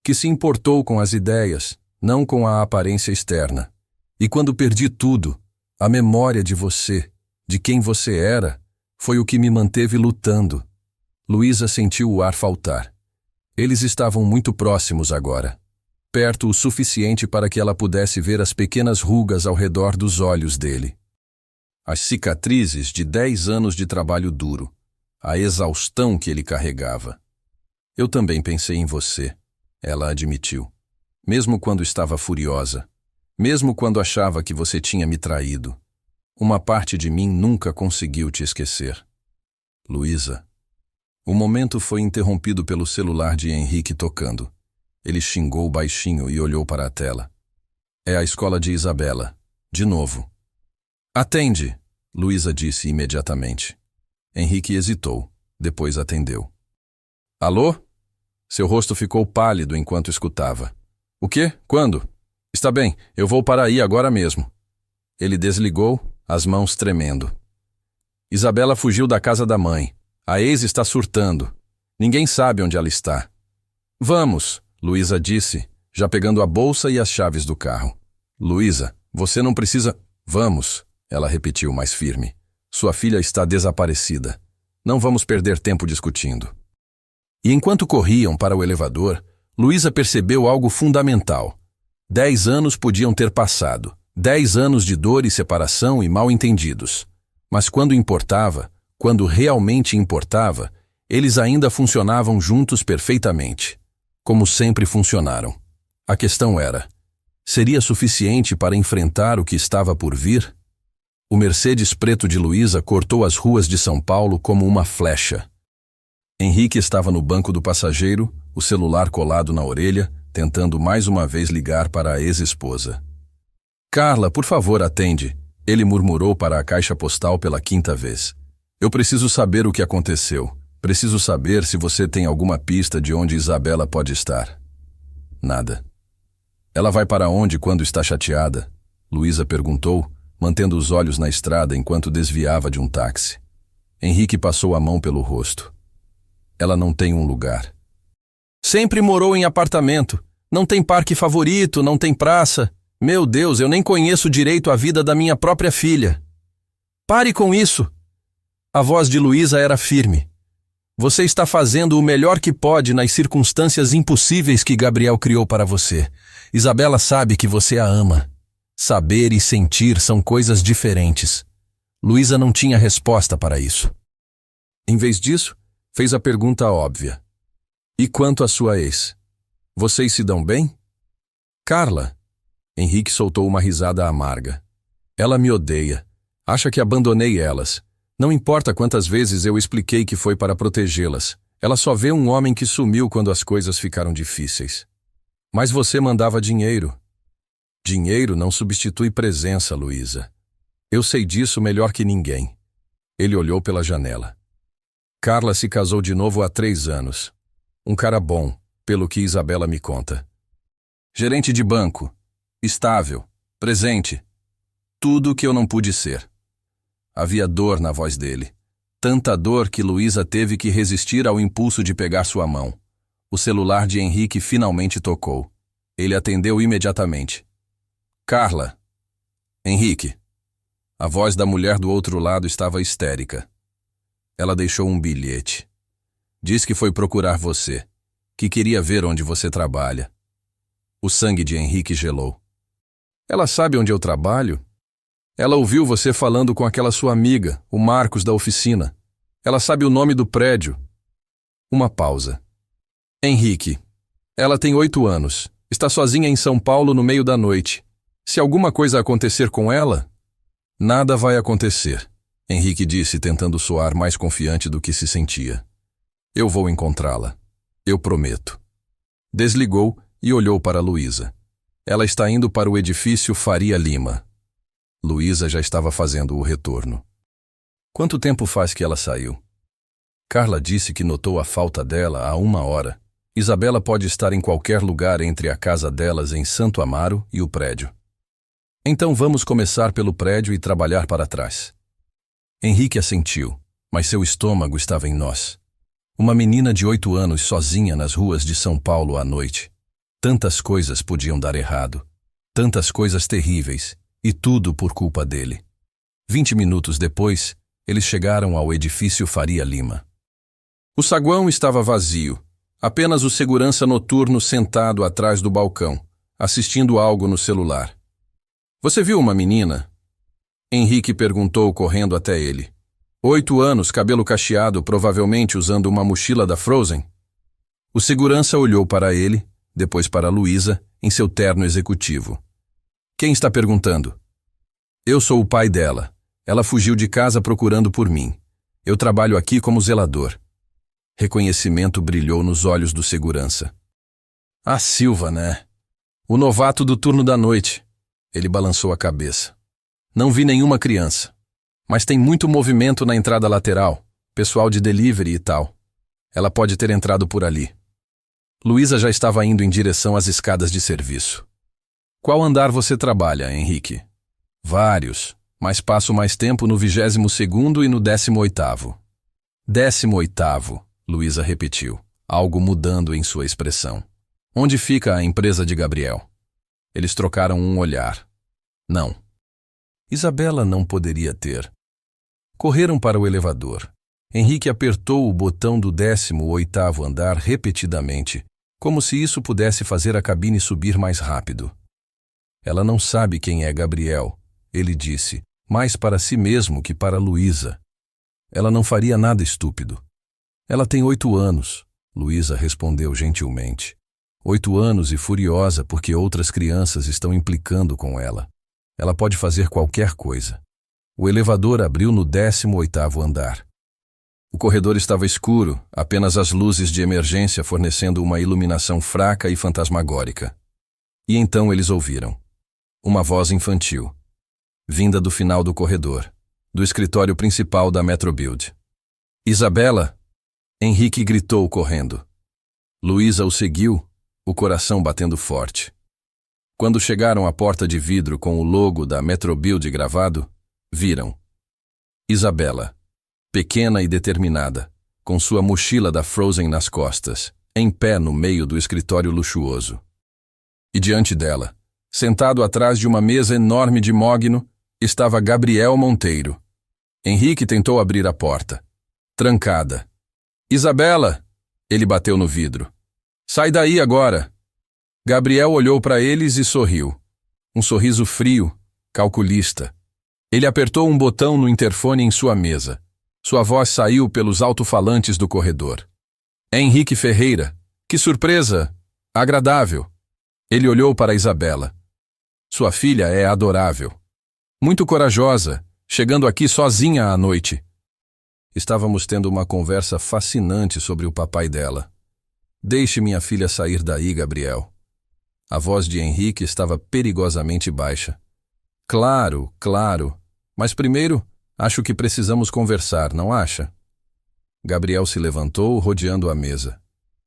que se importou com as ideias, não com a aparência externa. E quando perdi tudo, a memória de você, de quem você era, foi o que me manteve lutando. Luísa sentiu o ar faltar. Eles estavam muito próximos agora. Perto o suficiente para que ela pudesse ver as pequenas rugas ao redor dos olhos dele. As cicatrizes de 10 anos de trabalho duro. A exaustão que ele carregava. Eu também pensei em você, ela admitiu. Mesmo quando estava furiosa, mesmo quando achava que você tinha me traído. Uma parte de mim nunca conseguiu te esquecer. Luísa. O momento foi interrompido pelo celular de Henrique tocando. Ele xingou baixinho e olhou para a tela. É a escola de Isabela. De novo. Atende, Luísa disse imediatamente. Henrique hesitou, depois atendeu. Alô? Seu rosto ficou pálido enquanto escutava. O quê? Quando? Está bem, eu vou para aí agora mesmo. Ele desligou, as mãos tremendo. Isabela fugiu da casa da mãe. A ex está surtando. Ninguém sabe onde ela está. Vamos, Luísa disse, já pegando a bolsa e as chaves do carro. Luísa, você não precisa... Vamos, ela repetiu mais firme. Sua filha está desaparecida. Não vamos perder tempo discutindo. E enquanto corriam para o elevador, Luísa percebeu algo fundamental. 10 anos podiam ter passado. 10 anos de dor e separação e mal-entendidos. Mas quando importava, quando realmente importava, eles ainda funcionavam juntos perfeitamente. Como sempre funcionaram. A questão era, seria suficiente para enfrentar o que estava por vir? O Mercedes preto de Luísa cortou as ruas de São Paulo como uma flecha. Henrique estava no banco do passageiro, o celular colado na orelha, tentando mais uma vez ligar para a ex-esposa. Carla, por favor, atende, ele murmurou para a caixa postal pela 5ª vez. Eu preciso saber o que aconteceu. Preciso saber se você tem alguma pista de onde Isabela pode estar. Nada. Ela vai para onde quando está chateada? Luísa perguntou, mantendo os olhos na estrada enquanto desviava de um táxi. Henrique passou a mão pelo rosto. Ela não tem um lugar. Sempre morou em apartamento. Não tem parque favorito, não tem praça. Meu Deus, eu nem conheço direito a vida da minha própria filha. Pare com isso. A voz de Luísa era firme. Você está fazendo o melhor que pode nas circunstâncias impossíveis que Gabriel criou para você. Isabela sabe que você a ama. Saber e sentir são coisas diferentes. Luísa não tinha resposta para isso. Em vez disso, fez a pergunta óbvia. E quanto à sua ex? Vocês se dão bem? Carla. Henrique soltou uma risada amarga. Ela me odeia. Acha que abandonei elas. Não importa quantas vezes eu expliquei que foi para protegê-las. Ela só vê um homem que sumiu quando as coisas ficaram difíceis. Mas você mandava dinheiro. Dinheiro não substitui presença, Luísa. Eu sei disso melhor que ninguém. Ele olhou pela janela. Carla se casou de novo há 3 anos. Um cara bom, pelo que Isabela me conta. Gerente de banco. Estável. Presente. Tudo o que eu não pude ser. Havia dor na voz dele. Tanta dor que Luísa teve que resistir ao impulso de pegar sua mão. O celular de Henrique finalmente tocou. Ele atendeu imediatamente. Carla. Henrique. A voz da mulher do outro lado estava histérica. Ela deixou um bilhete. Diz que foi procurar você, que queria ver onde você trabalha. O sangue de Henrique gelou. Ela sabe onde eu trabalho? Ela ouviu você falando com aquela sua amiga, o Marcos da oficina. Ela sabe o nome do prédio. Uma pausa. Henrique. Ela tem 8 anos. Está sozinha em São Paulo no meio da noite. Se alguma coisa acontecer com ela... Nada vai acontecer, Henrique disse, tentando soar mais confiante do que se sentia. Eu vou encontrá-la. Eu prometo. Desligou e olhou para Luísa. Ela está indo para o edifício Faria Lima. Luísa já estava fazendo o retorno. Quanto tempo faz que ela saiu? Carla disse que notou a falta dela há 1 hora. Isabela pode estar em qualquer lugar entre a casa delas em Santo Amaro e o prédio. Então vamos começar pelo prédio e trabalhar para trás. Henrique assentiu, mas seu estômago estava em nós. Uma menina de 8 anos sozinha nas ruas de São Paulo à noite. Tantas coisas podiam dar errado. Tantas coisas terríveis. E tudo por culpa dele. 20 minutos depois, eles chegaram ao edifício Faria Lima. O saguão estava vazio. Apenas o segurança noturno sentado atrás do balcão, assistindo algo no celular. Você viu uma menina? Henrique perguntou correndo até ele. 8 anos, cabelo cacheado, provavelmente usando uma mochila da Frozen. O segurança olhou para ele, depois para Luísa, em seu terno executivo. Quem está perguntando? Eu sou o pai dela. Ela fugiu de casa procurando por mim. Eu trabalho aqui como zelador. Reconhecimento brilhou nos olhos do segurança. Ah, Silva, né? O novato do turno da noite. Ele balançou a cabeça. Não vi nenhuma criança. Mas tem muito movimento na entrada lateral, pessoal de delivery e tal. Ela pode ter entrado por ali. Luísa já estava indo em direção às escadas de serviço. Qual andar você trabalha, Henrique? Vários, mas passo mais tempo no 22º e no 18º. 18º, Luísa repetiu, algo mudando em sua expressão. Onde fica a empresa de Gabriel? Eles trocaram um olhar. Não. Isabela não poderia ter. Correram para o elevador. Henrique apertou o botão do 18º andar repetidamente, como se isso pudesse fazer a cabine subir mais rápido. Ela não sabe quem é Gabriel, ele disse, mais para si mesmo que para Luísa. Ela não faria nada estúpido. Ela tem 8 anos, Luísa respondeu gentilmente. 8 anos e furiosa porque outras crianças estão implicando com ela. Ela pode fazer qualquer coisa. O elevador abriu no 18º andar. O corredor estava escuro, apenas as luzes de emergência fornecendo uma iluminação fraca e fantasmagórica. E então eles ouviram. Uma voz infantil, vinda do final do corredor, do escritório principal da Metrobuild. Isabela! Henrique gritou correndo. Luísa o seguiu, o coração batendo forte. Quando chegaram à porta de vidro com o logo da Metrobuild gravado, viram Isabela, pequena e determinada, com sua mochila da Frozen nas costas, em pé no meio do escritório luxuoso. E diante dela, sentado atrás de uma mesa enorme de mogno, estava Gabriel Monteiro. Henrique tentou abrir a porta. Trancada. Isabela! Ele bateu no vidro. Sai daí agora! Gabriel olhou para eles e sorriu. Um sorriso frio, calculista. Ele apertou um botão no interfone em sua mesa. Sua voz saiu pelos alto-falantes do corredor. É Henrique Ferreira. Que surpresa! Agradável. Ele olhou para Isabela. Sua filha é adorável. Muito corajosa, chegando aqui sozinha à noite. Estávamos tendo uma conversa fascinante sobre o papai dela. Deixe minha filha sair daí, Gabriel. A voz de Henrique estava perigosamente baixa. Claro, claro. Mas primeiro, acho que precisamos conversar, não acha? Gabriel se levantou, rodeando a mesa.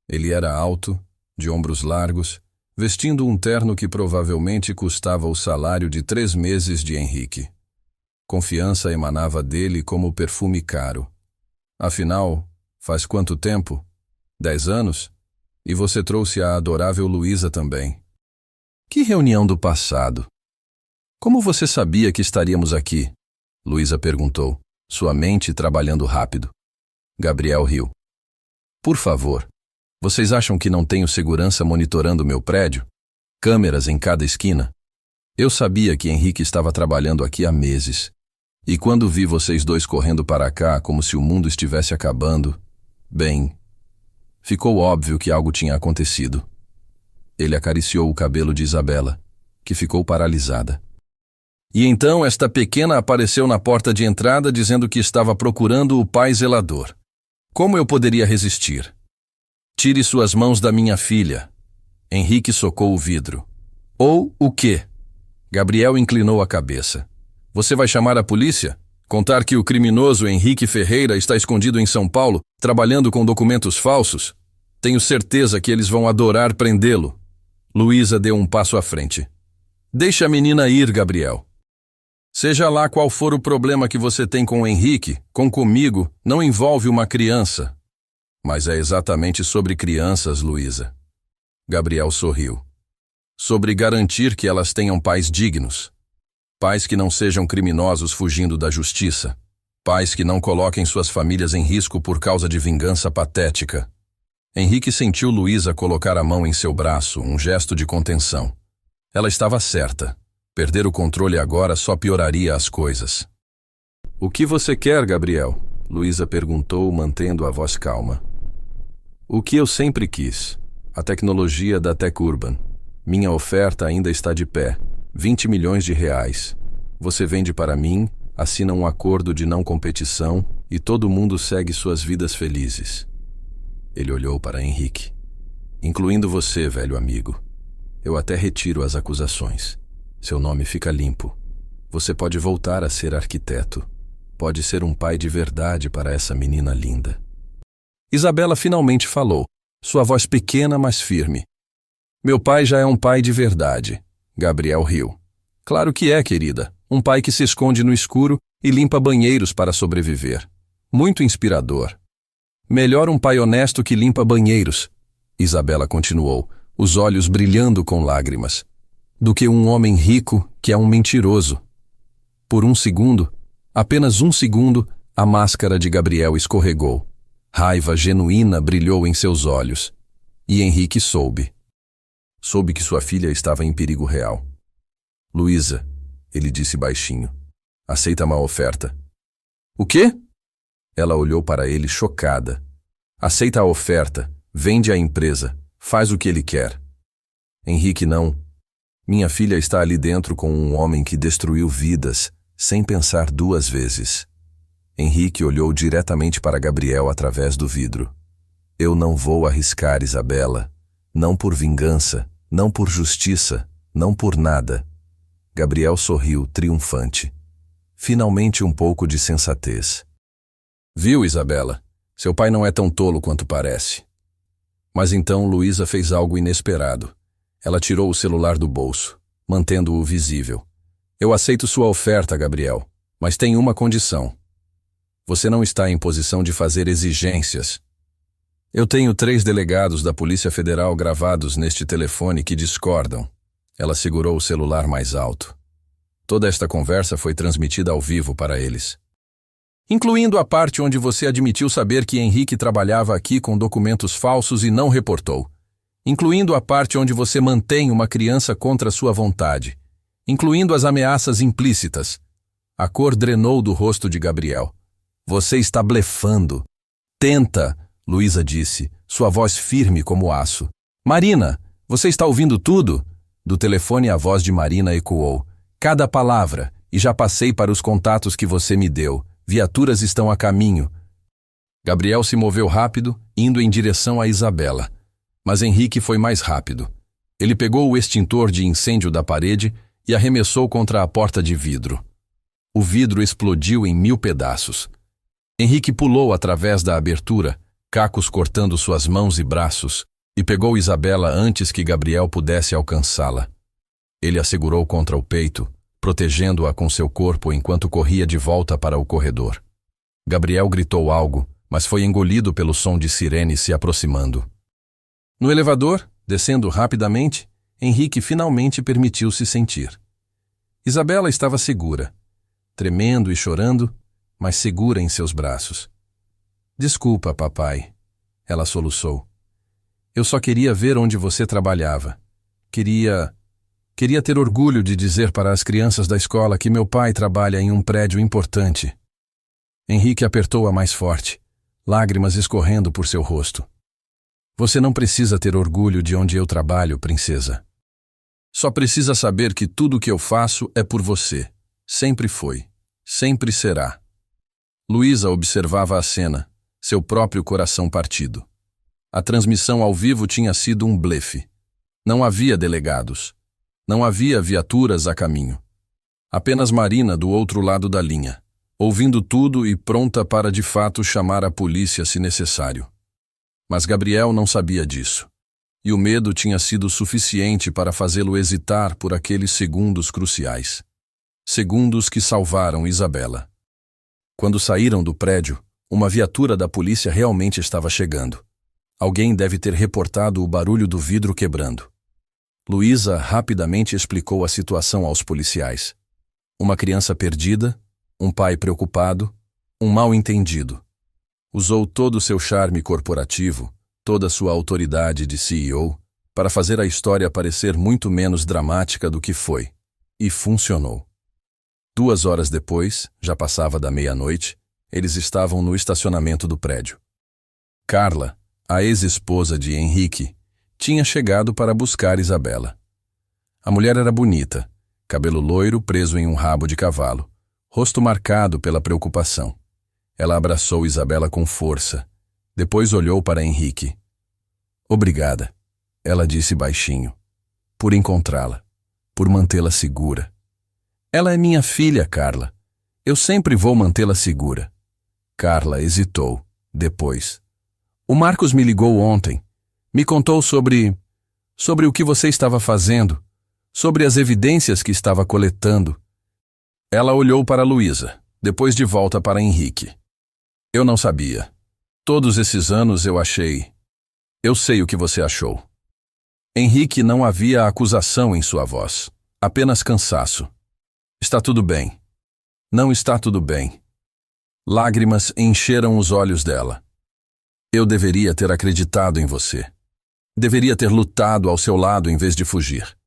Ele era alto, de ombros largos, vestindo um terno que provavelmente custava o salário de 3 meses de Henrique. Confiança emanava dele como perfume caro. Afinal, faz quanto tempo? 10 anos? E você trouxe a adorável Luísa também. Que reunião do passado! Como você sabia que estaríamos aqui? Luísa perguntou, sua mente trabalhando rápido. Gabriel riu. Por favor, vocês acham que não tenho segurança monitorando meu prédio? Câmeras em cada esquina? Eu sabia que Henrique estava trabalhando aqui há meses. E quando vi vocês dois correndo para cá como se o mundo estivesse acabando, bem, ficou óbvio que algo tinha acontecido. Ele acariciou o cabelo de Isabela, que ficou paralisada. E então esta pequena apareceu na porta de entrada dizendo que estava procurando o pai zelador. Como eu poderia resistir? Tire suas mãos da minha filha. Henrique socou o vidro. Ou o quê? Gabriel inclinou a cabeça. Você vai chamar a polícia? Contar que o criminoso Henrique Ferreira está escondido em São Paulo, trabalhando com documentos falsos? Tenho certeza que eles vão adorar prendê-lo. Luísa deu um passo à frente. Deixa a menina ir, Gabriel. Seja lá qual for o problema que você tem com o Henrique, comigo, não envolve uma criança. Mas é exatamente sobre crianças, Luísa. Gabriel sorriu. Sobre garantir que elas tenham pais dignos. Pais que não sejam criminosos fugindo da justiça. Pais que não coloquem suas famílias em risco por causa de vingança patética. Henrique sentiu Luísa colocar a mão em seu braço, um gesto de contenção. Ela estava certa. Perder o controle agora só pioraria as coisas. O que você quer, Gabriel? Luísa perguntou, mantendo a voz calma. O que eu sempre quis. A tecnologia da Tech Urban. Minha oferta ainda está de pé. 20 milhões de reais. Você vende para mim, assina um acordo de não competição e todo mundo segue suas vidas felizes. Ele olhou para Henrique. Incluindo você, velho amigo. Eu até retiro as acusações. Seu nome fica limpo. Você pode voltar a ser arquiteto. Pode ser um pai de verdade para essa menina linda. Isabela finalmente falou, sua voz pequena, mas firme. Meu pai já é um pai de verdade. Gabriel riu. Claro que é, querida. Um pai que se esconde no escuro e limpa banheiros para sobreviver. Muito inspirador. Melhor um pai honesto que limpa banheiros, Isabela continuou, os olhos brilhando com lágrimas, do que um homem rico que é um mentiroso. Por um segundo, apenas um segundo, a máscara de Gabriel escorregou. Raiva genuína brilhou em seus olhos. E Henrique soube. Soube que sua filha estava em perigo real. Luísa, ele disse baixinho, aceita uma oferta. O quê? Ela olhou para ele chocada. Aceita a oferta, vende a empresa, faz o que ele quer. Henrique, não. Minha filha está ali dentro com um homem que destruiu vidas, sem pensar duas vezes. Henrique olhou diretamente para Gabriel através do vidro. Eu não vou arriscar, Isabela. Não por vingança, não por justiça, não por nada. Gabriel sorriu, triunfante. Finalmente um pouco de sensatez. Viu, Isabela? Seu pai não é tão tolo quanto parece. Mas então Luísa fez algo inesperado. Ela tirou o celular do bolso, mantendo-o visível. Eu aceito sua oferta, Gabriel, mas tem uma condição. Você não está em posição de fazer exigências. Eu tenho 3 delegados da Polícia Federal gravados neste telefone que discordam. Ela segurou o celular mais alto. Toda esta conversa foi transmitida ao vivo para eles. Incluindo a parte onde você admitiu saber que Henrique trabalhava aqui com documentos falsos e não reportou. Incluindo a parte onde você mantém uma criança contra sua vontade. Incluindo as ameaças implícitas. A cor drenou do rosto de Gabriel. Você está blefando. Tenta, Luísa disse, sua voz firme como aço. Marina, você está ouvindo tudo? Do telefone a voz de Marina ecoou. Cada palavra, e já passei para os contatos que você me deu. Viaturas estão a caminho. Gabriel se moveu rápido, indo em direção a Isabela. Mas Henrique foi mais rápido. Ele pegou o extintor de incêndio da parede e arremessou contra a porta de vidro. O vidro explodiu em 1000 pedaços. Henrique pulou através da abertura, cacos cortando suas mãos e braços, e pegou Isabela antes que Gabriel pudesse alcançá-la. Ele a segurou contra o peito, protegendo-a com seu corpo enquanto corria de volta para o corredor. Gabriel gritou algo, mas foi engolido pelo som de sirene se aproximando. No elevador, descendo rapidamente, Henrique finalmente permitiu-se sentir. Isabela estava segura, tremendo e chorando, mas segura em seus braços. Desculpa, papai, ela soluçou. Eu só queria ver onde você trabalhava. Queria ter orgulho de dizer para as crianças da escola que meu pai trabalha em um prédio importante. Henrique apertou-a mais forte, lágrimas escorrendo por seu rosto. Você não precisa ter orgulho de onde eu trabalho, princesa. Só precisa saber que tudo o que eu faço é por você. Sempre foi. Sempre será. Luísa observava a cena, seu próprio coração partido. A transmissão ao vivo tinha sido um blefe. Não havia delegados. Não havia viaturas a caminho. Apenas Marina do outro lado da linha, ouvindo tudo e pronta para de fato chamar a polícia se necessário. Mas Gabriel não sabia disso. E o medo tinha sido suficiente para fazê-lo hesitar por aqueles segundos cruciais. Segundos que salvaram Isabela. Quando saíram do prédio, uma viatura da polícia realmente estava chegando. Alguém deve ter reportado o barulho do vidro quebrando. Luísa rapidamente explicou a situação aos policiais. Uma criança perdida, um pai preocupado, um mal-entendido. Usou todo o seu charme corporativo, toda a sua autoridade de CEO, para fazer a história parecer muito menos dramática do que foi. E funcionou. 2 horas depois, já passava da meia-noite, eles estavam no estacionamento do prédio. Carla, a ex-esposa de Henrique, tinha chegado para buscar Isabela. A mulher era bonita, cabelo loiro preso em um rabo de cavalo, rosto marcado pela preocupação. Ela abraçou Isabela com força, depois olhou para Henrique. Obrigada, ela disse baixinho, por encontrá-la, por mantê-la segura. Ela é minha filha, Carla. Eu sempre vou mantê-la segura. Carla hesitou. Depois. O Marcos me ligou ontem. Me contou sobre o que você estava fazendo, sobre as evidências que estava coletando. Ela olhou para Luísa, depois de volta para Henrique. Eu não sabia. Todos esses anos eu achei. Eu sei o que você achou. Henrique, não havia acusação em sua voz, apenas cansaço. Está tudo bem. Não está tudo bem. Lágrimas encheram os olhos dela. Eu deveria ter acreditado em você. Deveria ter lutado ao seu lado em vez de fugir.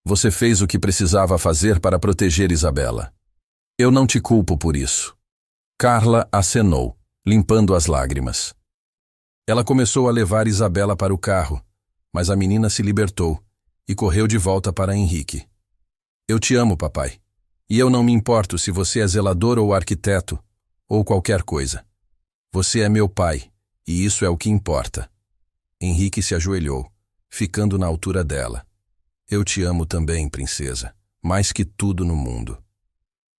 Você fez o que precisava fazer para proteger Isabela. Eu não te culpo por isso. Carla acenou, limpando as lágrimas. Ela começou a levar Isabela para o carro, mas a menina se libertou e correu de volta para Henrique. Eu te amo, papai. E eu não me importo se você é zelador ou arquiteto, ou qualquer coisa. Você é meu pai, e isso é o que importa. Henrique se ajoelhou, ficando na altura dela. Eu te amo também, princesa, mais que tudo no mundo.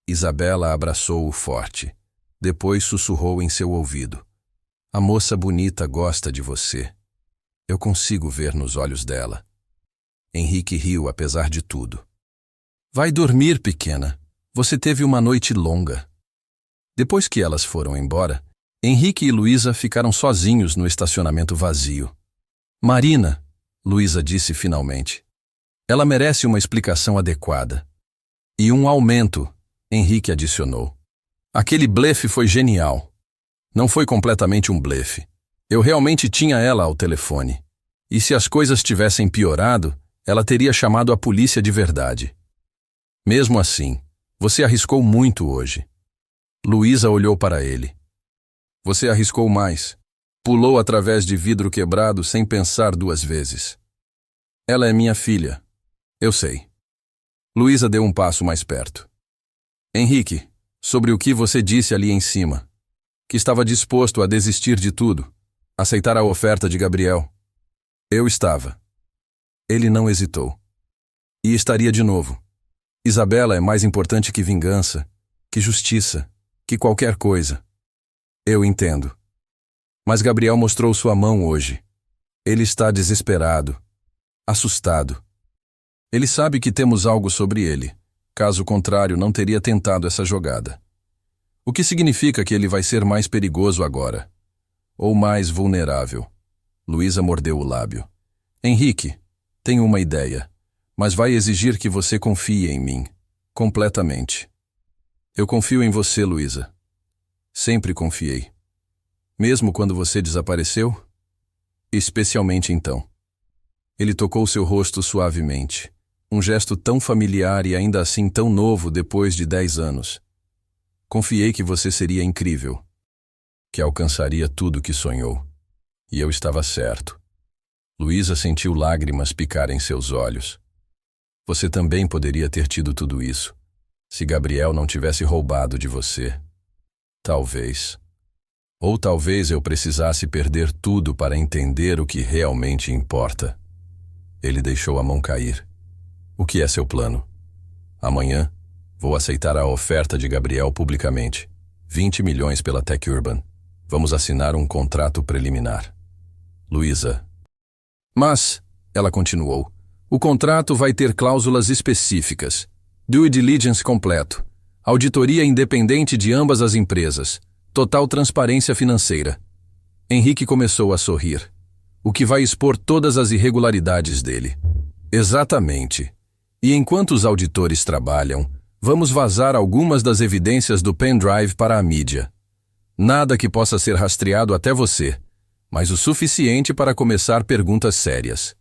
Isabela abraçou-o forte. Depois sussurrou em seu ouvido. A moça bonita gosta de você. Eu consigo ver nos olhos dela. Henrique riu apesar de tudo. Vai dormir, pequena. Você teve uma noite longa. Depois que elas foram embora, Henrique e Luísa ficaram sozinhos no estacionamento vazio. Marina, Luísa disse finalmente. Ela merece uma explicação adequada. E um aumento, Henrique adicionou. Aquele blefe foi genial. Não foi completamente um blefe. Eu realmente tinha ela ao telefone. E se as coisas tivessem piorado, ela teria chamado a polícia de verdade. Mesmo assim, você arriscou muito hoje. Luísa olhou para ele. Você arriscou mais. Pulou através de vidro quebrado sem pensar duas vezes. Ela é minha filha. Eu sei. Luísa deu um passo mais perto. Henrique, sobre o que você disse ali em cima, que estava disposto a desistir de tudo, aceitar a oferta de Gabriel. Eu estava. Ele não hesitou. E estaria de novo. Isabela é mais importante que vingança, que justiça, que qualquer coisa. Eu entendo. Mas Gabriel mostrou sua mão hoje. Ele está desesperado, assustado. Ele sabe que temos algo sobre ele. Caso contrário, não teria tentado essa jogada. O que significa que ele vai ser mais perigoso agora. Ou mais vulnerável. Luísa mordeu o lábio. Henrique, tenho uma ideia, mas vai exigir que você confie em mim. Completamente. Eu confio em você, Luísa. Sempre confiei. Mesmo quando você desapareceu? Especialmente então. Ele tocou seu rosto suavemente. Um gesto tão familiar e ainda assim tão novo depois de 10 anos. Confiei que você seria incrível. Que alcançaria tudo que sonhou. E eu estava certo. Luísa sentiu lágrimas picar em seus olhos. Você também poderia ter tido tudo isso, se Gabriel não tivesse roubado de você. Talvez. Ou talvez eu precisasse perder tudo para entender o que realmente importa. Ele deixou a mão cair. O que é seu plano? Amanhã, vou aceitar a oferta de Gabriel publicamente. 20 milhões pela Tech Urban. Vamos assinar um contrato preliminar. Luísa. Mas, ela continuou, o contrato vai ter cláusulas específicas. Due diligence completo. Auditoria independente de ambas as empresas. Total transparência financeira. Henrique começou a sorrir, o que vai expor todas as irregularidades dele. Exatamente. E enquanto os auditores trabalham, vamos vazar algumas das evidências do pendrive para a mídia. Nada que possa ser rastreado até você, mas o suficiente para começar perguntas sérias.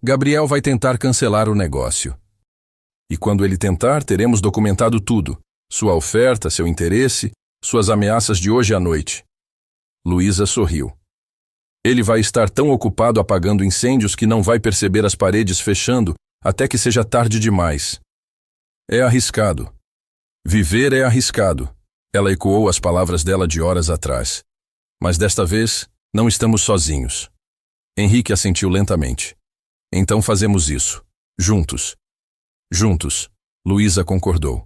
Gabriel vai tentar cancelar o negócio. E quando ele tentar, teremos documentado tudo. Sua oferta, seu interesse, suas ameaças de hoje à noite. Luísa sorriu. Ele vai estar tão ocupado apagando incêndios que não vai perceber as paredes fechando até que seja tarde demais. É arriscado. Viver é arriscado. Ela ecoou as palavras dela de horas atrás. Mas desta vez, não estamos sozinhos. Henrique assentiu lentamente. Então fazemos isso. Juntos. Juntos, Luísa concordou.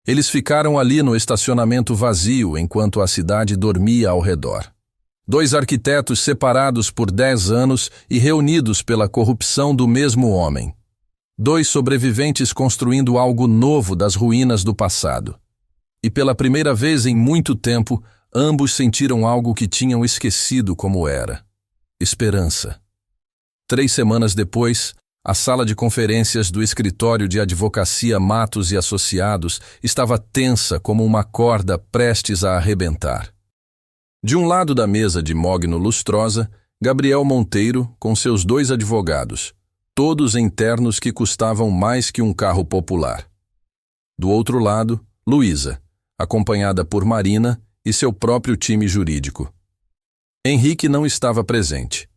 Eles ficaram ali no estacionamento vazio enquanto a cidade dormia ao redor. 2 arquitetos separados por 10 anos e reunidos pela corrupção do mesmo homem. 2 sobreviventes construindo algo novo das ruínas do passado. E pela primeira vez em muito tempo, ambos sentiram algo que tinham esquecido como era: esperança. 3 semanas depois, a sala de conferências do escritório de advocacia Matos e Associados estava tensa como uma corda prestes a arrebentar. De um lado da mesa de mogno lustrosa, Gabriel Monteiro com seus 2 advogados, todos em ternos que custavam mais que um carro popular. Do outro lado, Luísa, acompanhada por Marina e seu próprio time jurídico. Henrique não estava presente.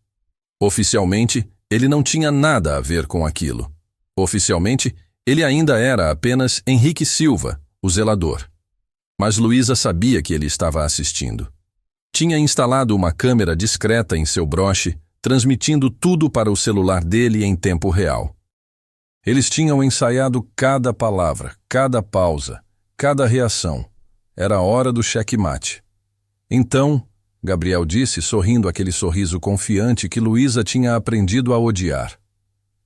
Oficialmente, ele não tinha nada a ver com aquilo. Oficialmente, ele ainda era apenas Henrique Silva, o zelador. Mas Luísa sabia que ele estava assistindo. Tinha instalado uma câmera discreta em seu broche, transmitindo tudo para o celular dele em tempo real. Eles tinham ensaiado cada palavra, cada pausa, cada reação. Era a hora do checkmate. Então, Gabriel disse, sorrindo aquele sorriso confiante que Luísa tinha aprendido a odiar: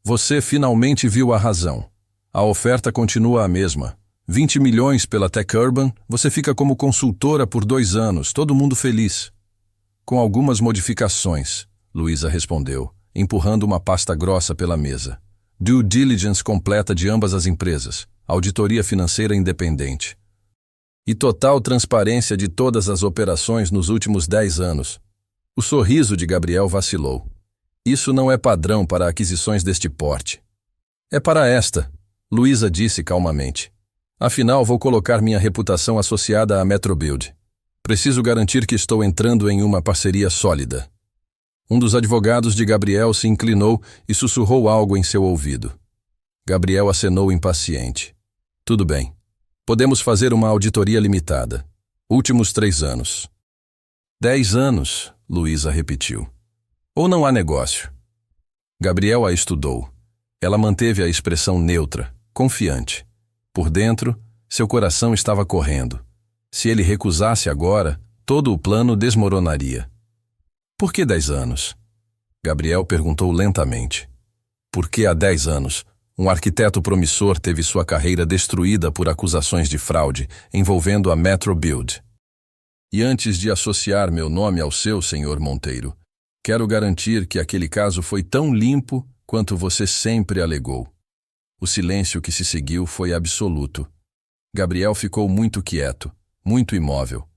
você finalmente viu a razão. A oferta continua a mesma. 20 milhões pela Tech Urban, você fica como consultora por 2 anos, todo mundo feliz. Com algumas modificações, Luísa respondeu, empurrando uma pasta grossa pela mesa. Due diligence completa de ambas as empresas, auditoria financeira independente. E total transparência de todas as operações nos últimos 10 anos. O sorriso de Gabriel vacilou. Isso não é padrão para aquisições deste porte. É para esta, Luísa disse calmamente. Afinal, vou colocar minha reputação associada à Metrobuild. Preciso garantir que estou entrando em uma parceria sólida. Um dos advogados de Gabriel se inclinou e sussurrou algo em seu ouvido. Gabriel acenou impaciente. Tudo bem. Podemos fazer uma auditoria limitada. Últimos 3 anos. 10 anos, Luísa repetiu. Ou não há negócio? Gabriel a estudou. Ela manteve a expressão neutra, confiante. Por dentro, seu coração estava correndo. Se ele recusasse agora, todo o plano desmoronaria. Por que 10 anos? Gabriel perguntou lentamente. Porque há 10 anos, um arquiteto promissor teve sua carreira destruída por acusações de fraude envolvendo a Metrobuild. E antes de associar meu nome ao seu, senhor Monteiro, quero garantir que aquele caso foi tão limpo quanto você sempre alegou. O silêncio que se seguiu foi absoluto. Gabriel ficou muito quieto, muito imóvel.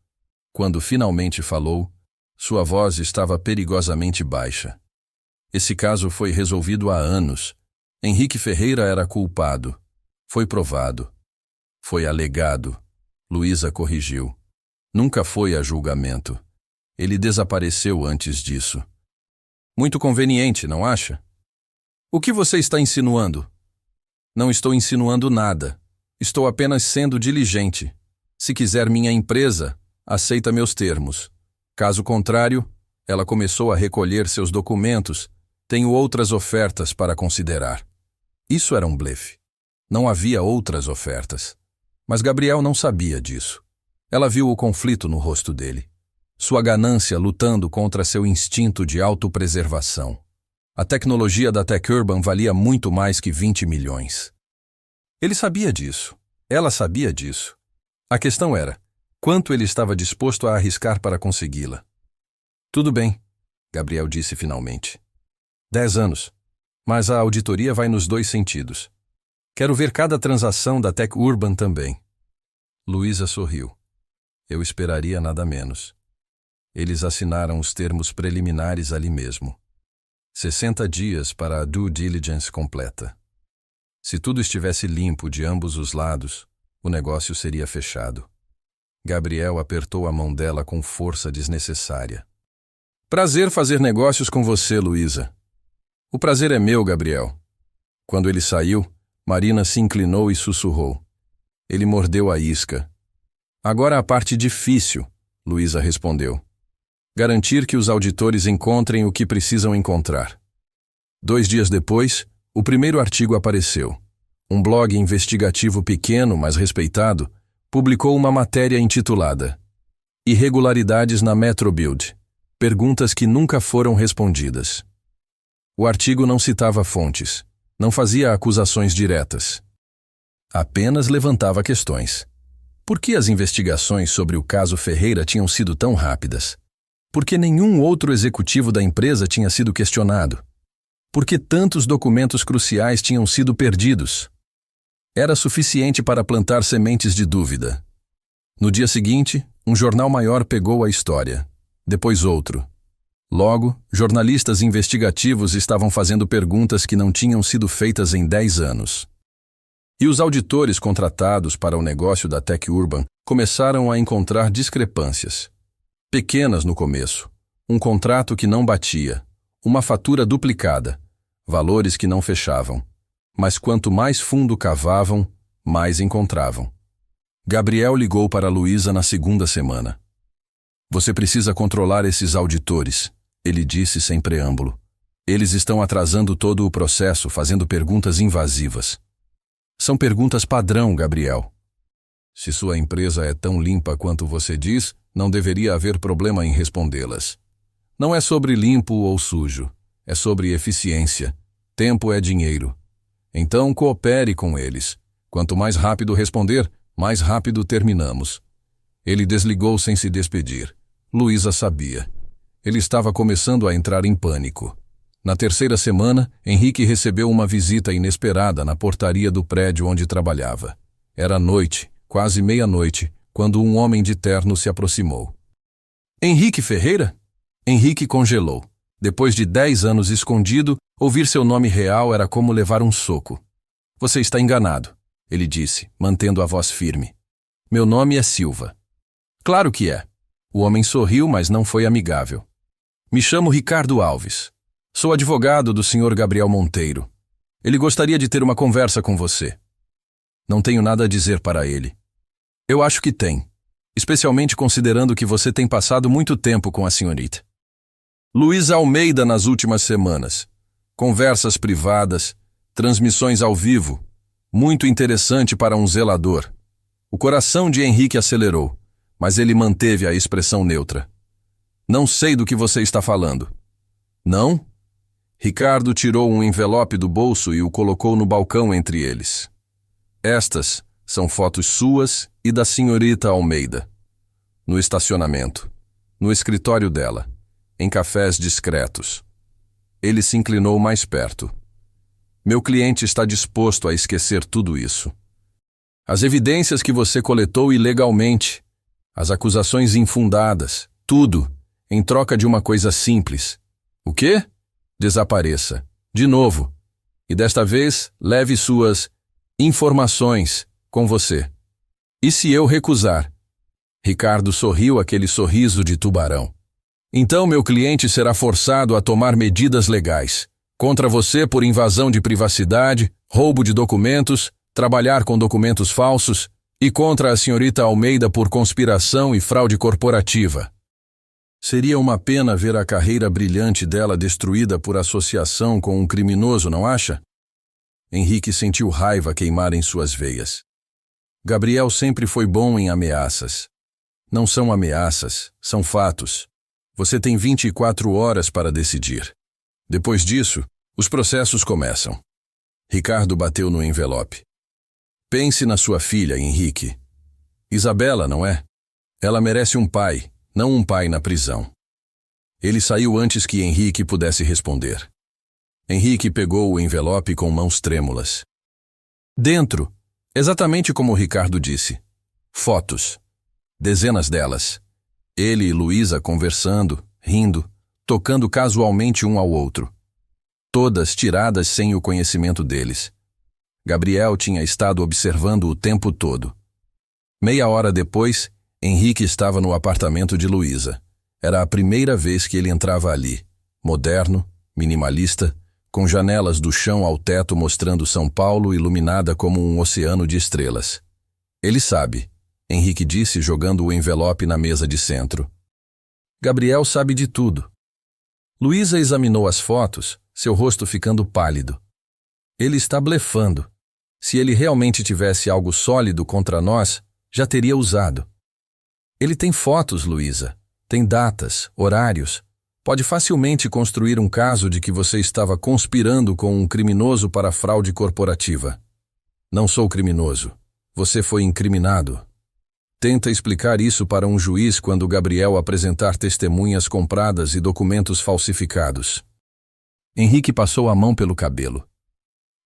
Quando finalmente falou, sua voz estava perigosamente baixa. Esse caso foi resolvido há anos. Henrique Ferreira era culpado. Foi provado. Foi alegado. Luísa corrigiu. Nunca foi a julgamento. Ele desapareceu antes disso. Muito conveniente, não acha? O que você está insinuando? Não estou insinuando nada. Estou apenas sendo diligente. Se quiser minha empresa, aceita meus termos. Caso contrário, ela começou a recolher seus documentos. Tenho outras ofertas para considerar. Isso era um blefe. Não havia outras ofertas. Mas Gabriel não sabia disso. Ela viu o conflito no rosto dele. Sua ganância lutando contra seu instinto de autopreservação. A tecnologia da Tech Urban valia muito mais que 20 milhões. Ele sabia disso. Ela sabia disso. A questão era, quanto ele estava disposto a arriscar para consegui-la? Tudo bem, Gabriel disse finalmente. 10 anos. Mas a auditoria vai nos 2 sentidos. Quero ver cada transação da Tech Urban também. Luísa sorriu. Eu esperaria nada menos. Eles assinaram os termos preliminares ali mesmo. 60 dias para a due diligence completa. Se tudo estivesse limpo de ambos os lados, o negócio seria fechado. Gabriel apertou a mão dela com força desnecessária. Prazer fazer negócios com você, Luísa. O prazer é meu, Gabriel. Quando ele saiu, Marina se inclinou e sussurrou. Ele mordeu a isca. Agora a parte difícil, Luísa respondeu. Garantir que os auditores encontrem o que precisam encontrar. 2 dias depois, o primeiro artigo apareceu. um blog investigativo pequeno, mas respeitado, publicou uma matéria intitulada Irregularidades na Metrobuild, perguntas que nunca foram respondidas. O artigo não citava fontes, não fazia acusações diretas. Apenas levantava questões. Por que as investigações sobre o caso Ferreira tinham sido tão rápidas? Por que nenhum outro executivo da empresa tinha sido questionado? Por que tantos documentos cruciais tinham sido perdidos? Era suficiente para plantar sementes de dúvida. No dia seguinte, um jornal maior pegou a história. Depois outro. Logo, jornalistas investigativos estavam fazendo perguntas que não tinham sido feitas em 10 anos. E os auditores contratados para o negócio da Tech Urban começaram a encontrar discrepâncias. Pequenas no começo, um contrato que não batia, uma fatura duplicada, valores que não fechavam. Mas quanto mais fundo cavavam, mais encontravam. Gabriel ligou para Luísa na segunda semana. Você precisa controlar esses auditores, ele disse sem preâmbulo. Eles estão atrasando todo o processo, fazendo perguntas invasivas. São perguntas padrão, Gabriel. Se sua empresa é tão limpa quanto você diz, não deveria haver problema em respondê-las. Não é sobre limpo ou sujo, é sobre eficiência. Tempo é dinheiro. Então coopere com eles. Quanto mais rápido responder, mais rápido terminamos. Ele desligou sem se despedir. Luísa sabia. Ele estava começando a entrar em pânico. Na terceira semana, Henrique recebeu uma visita inesperada na portaria do prédio onde trabalhava. Era noite, quase meia-noite, quando um homem de terno se aproximou. Henrique Ferreira? Henrique congelou. Depois de 10 anos escondido, ouvir seu nome real era como levar um soco. Você está enganado, ele disse, mantendo a voz firme. Meu nome é Silva. Claro que é. O homem sorriu, mas não foi amigável. Me chamo Ricardo Alves. Sou advogado do Sr. Gabriel Monteiro. Ele gostaria de ter uma conversa com você. Não tenho nada a dizer para ele. Eu acho que tem, especialmente considerando que você tem passado muito tempo com a senhorita. Luísa Almeida nas últimas semanas. Conversas privadas, transmissões ao vivo. Muito interessante para um zelador. O coração de Henrique acelerou, mas ele manteve a expressão neutra. Não sei do que você está falando. Não? Ricardo tirou um envelope do bolso e o colocou no balcão entre eles. Estas são fotos suas e da senhorita Almeida. No estacionamento, no escritório dela, em cafés discretos. Ele se inclinou mais perto. Meu cliente está disposto a esquecer tudo isso. As evidências que você coletou ilegalmente, as acusações infundadas, tudo, em troca de uma coisa simples. O quê? Desapareça. De novo. E desta vez, leve suas informações com você. E se eu recusar? Ricardo sorriu aquele sorriso de tubarão. Então meu cliente será forçado a tomar medidas legais. Contra você por invasão de privacidade, roubo de documentos, trabalhar com documentos falsos e contra a senhorita Almeida por conspiração e fraude corporativa. Seria uma pena ver a carreira brilhante dela destruída por associação com um criminoso, não acha? Henrique sentiu raiva queimar em suas veias. Gabriel sempre foi bom em ameaças. Não são ameaças, são fatos. Você tem 24 horas para decidir. Depois disso, os processos começam. Ricardo bateu no envelope. Pense na sua filha, Henrique. Isabela, não é? Ela merece um pai, não um pai na prisão. Ele saiu antes que Henrique pudesse responder. Henrique pegou o envelope com mãos trêmulas. Dentro, exatamente como o Ricardo disse, fotos. Dezenas delas. Ele e Luísa conversando, rindo, tocando casualmente um ao outro. Todas tiradas sem o conhecimento deles. Gabriel tinha estado observando o tempo todo. Meia hora depois, Henrique estava no apartamento de Luísa. Era a primeira vez que ele entrava ali, moderno, minimalista, com janelas do chão ao teto mostrando São Paulo iluminada como um oceano de estrelas. Ele sabe, Henrique disse jogando o envelope na mesa de centro. Gabriel sabe de tudo. Luísa examinou as fotos, seu rosto ficando pálido. Ele está blefando. Se ele realmente tivesse algo sólido contra nós, já teria usado. Ele tem fotos, Luísa. Tem datas, horários. Pode facilmente construir um caso de que você estava conspirando com um criminoso para fraude corporativa. Não sou criminoso. Você foi incriminado. Tenta explicar isso para um juiz quando Gabriel apresentar testemunhas compradas e documentos falsificados. Henrique passou a mão pelo cabelo.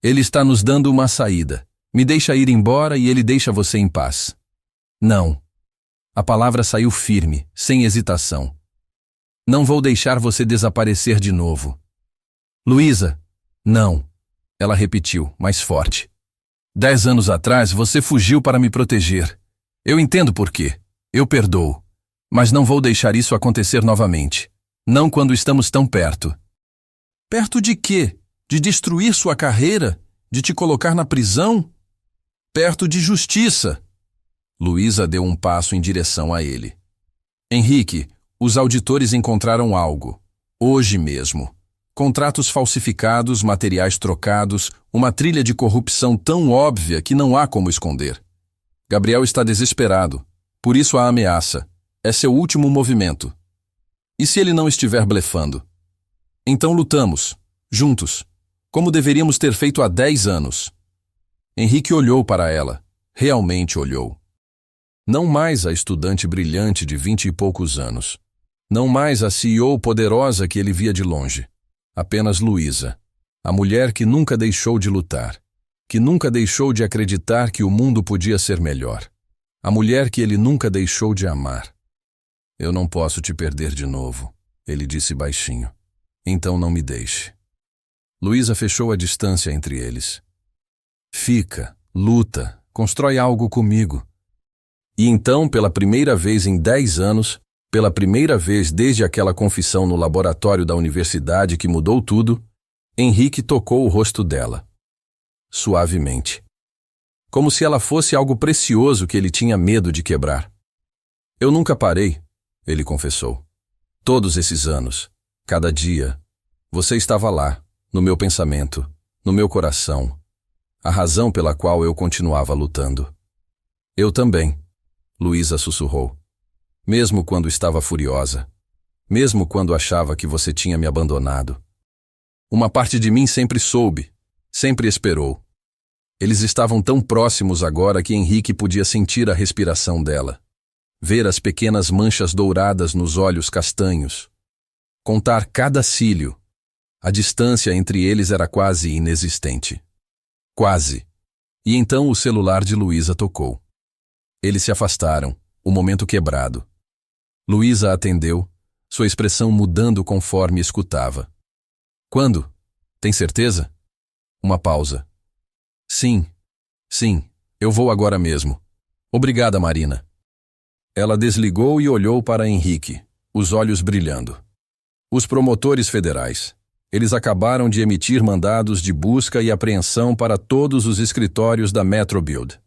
Ele está nos dando uma saída. Me deixa ir embora e ele deixa você em paz. Não. A palavra saiu firme, sem hesitação. Não vou deixar você desaparecer de novo. Luísa, não. Ela repetiu, mais forte. 10 anos atrás você fugiu para me proteger. Eu entendo por quê. Eu perdoo. Mas não vou deixar isso acontecer novamente. Não quando estamos tão perto. Perto de quê? De destruir sua carreira? De te colocar na prisão? Perto de justiça. Luísa deu um passo em direção a ele. Henrique, os auditores encontraram algo. Hoje mesmo. Contratos falsificados, materiais trocados, uma trilha de corrupção tão óbvia que não há como esconder. Gabriel está desesperado. Por isso a ameaça. É seu último movimento. E se ele não estiver blefando? Então lutamos. Juntos. Como deveríamos ter feito há 10 anos. Henrique olhou para ela. Realmente olhou. Não mais a estudante brilhante de 20 e poucos anos. Não mais a CEO poderosa que ele via de longe. Apenas Luísa, a mulher que nunca deixou de lutar, que nunca deixou de acreditar que o mundo podia ser melhor. A mulher que ele nunca deixou de amar. Eu não posso te perder de novo, ele disse baixinho. Então não me deixe. Luísa fechou a distância entre eles. Fica, luta, constrói algo comigo. E então, pela primeira vez em 10 anos, pela primeira vez desde aquela confissão no laboratório da universidade que mudou tudo, Henrique tocou o rosto dela. Suavemente. Como se ela fosse algo precioso que ele tinha medo de quebrar. Eu nunca parei, ele confessou. Todos esses anos, cada dia, você estava lá, no meu pensamento, no meu coração, a razão pela qual eu continuava lutando. Eu também, Luísa sussurrou. Mesmo quando estava furiosa. Mesmo quando achava que você tinha me abandonado. Uma parte de mim sempre soube, sempre esperou. Eles estavam tão próximos agora que Henrique podia sentir a respiração dela. Ver as pequenas manchas douradas nos olhos castanhos. Contar cada cílio. A distância entre eles era quase inexistente. Quase. E então o celular de Luísa tocou. Eles se afastaram, o momento quebrado. Luísa atendeu, sua expressão mudando conforme escutava. Quando? Tem certeza? Uma pausa. Sim, eu vou agora mesmo. Obrigada, Marina. Ela desligou e olhou para Henrique, os olhos brilhando. Os promotores federais. Eles acabaram de emitir mandados de busca e apreensão para todos os escritórios da Metrobuild.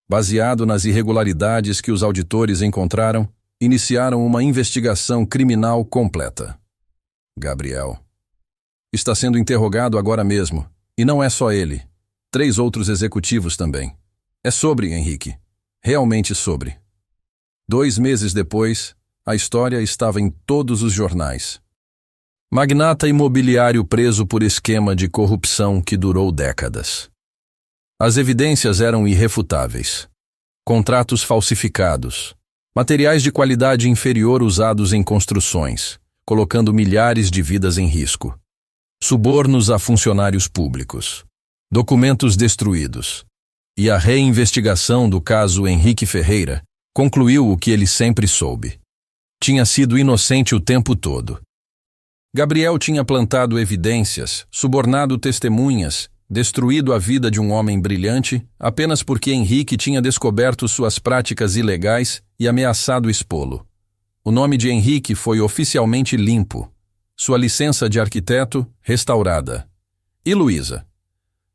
Baseado nas irregularidades que os auditores encontraram, iniciaram uma investigação criminal completa. Gabriel. Está sendo interrogado agora mesmo, e não é só ele. 3 outros executivos também. É sobre, Henrique. Realmente sobre. 2 meses depois, a história estava em todos os jornais. Magnata imobiliário preso por esquema de corrupção que durou décadas. As evidências eram irrefutáveis. Contratos falsificados. Materiais de qualidade inferior usados em construções, colocando milhares de vidas em risco. Subornos a funcionários públicos. Documentos destruídos. E a reinvestigação do caso Henrique Ferreira concluiu o que ele sempre soube. Tinha sido inocente o tempo todo. Gabriel tinha plantado evidências, subornado testemunhas, destruído a vida de um homem brilhante apenas porque Henrique tinha descoberto suas práticas ilegais e ameaçado expô-lo. O nome de Henrique foi oficialmente limpo. Sua licença de arquiteto, restaurada. E Luísa?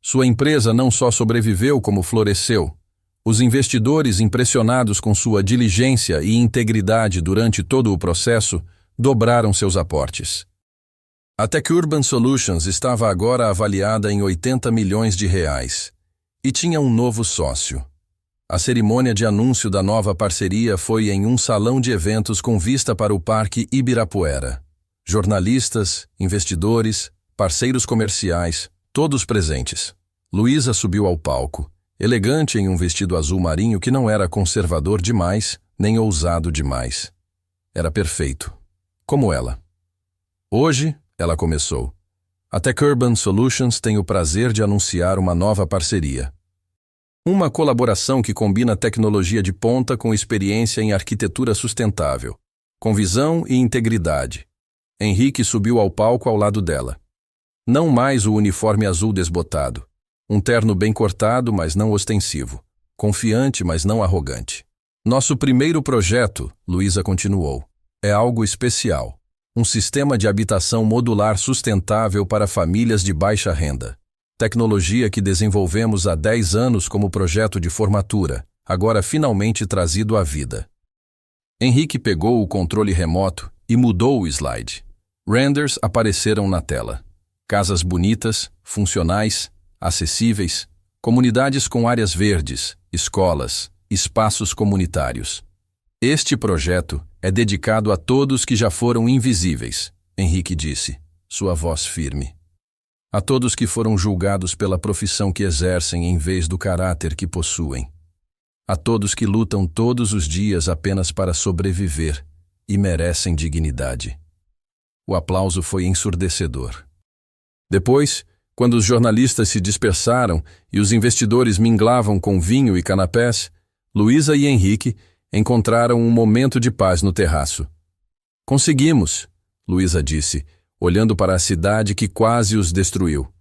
Sua empresa não só sobreviveu como floresceu. Os investidores, impressionados com sua diligência e integridade durante todo o processo, dobraram seus aportes. A Tech Urban Solutions estava agora avaliada em 80 milhões de reais. E tinha um novo sócio. A cerimônia de anúncio da nova parceria foi em um salão de eventos com vista para o Parque Ibirapuera. Jornalistas, investidores, parceiros comerciais, todos presentes. Luísa subiu ao palco, elegante em um vestido azul marinho que não era conservador demais, nem ousado demais. Era perfeito. Como ela. Hoje, ela começou. A Tech Urban Solutions tem o prazer de anunciar uma nova parceria. Uma colaboração que combina tecnologia de ponta com experiência em arquitetura sustentável, com visão e integridade. Henrique subiu ao palco ao lado dela. Não mais o uniforme azul desbotado. Um terno bem cortado, mas não ostensivo. Confiante, mas não arrogante. Nosso primeiro projeto, Luísa continuou, é algo especial. Um sistema de habitação modular sustentável para famílias de baixa renda. Tecnologia que desenvolvemos há 10 anos como projeto de formatura, agora finalmente trazido à vida. Henrique pegou o controle remoto e mudou o slide. Renders apareceram na tela. Casas bonitas, funcionais, acessíveis, comunidades com áreas verdes, escolas, espaços comunitários. Este projeto é dedicado a todos que já foram invisíveis, Henrique disse, sua voz firme. A todos que foram julgados pela profissão que exercem em vez do caráter que possuem. A todos que lutam todos os dias apenas para sobreviver e merecem dignidade. O aplauso foi ensurdecedor. Depois, quando os jornalistas se dispersaram e os investidores minglavam com vinho e canapés, Luísa e Henrique encontraram um momento de paz no terraço. Conseguimos, Luísa disse, olhando para a cidade que quase os destruiu.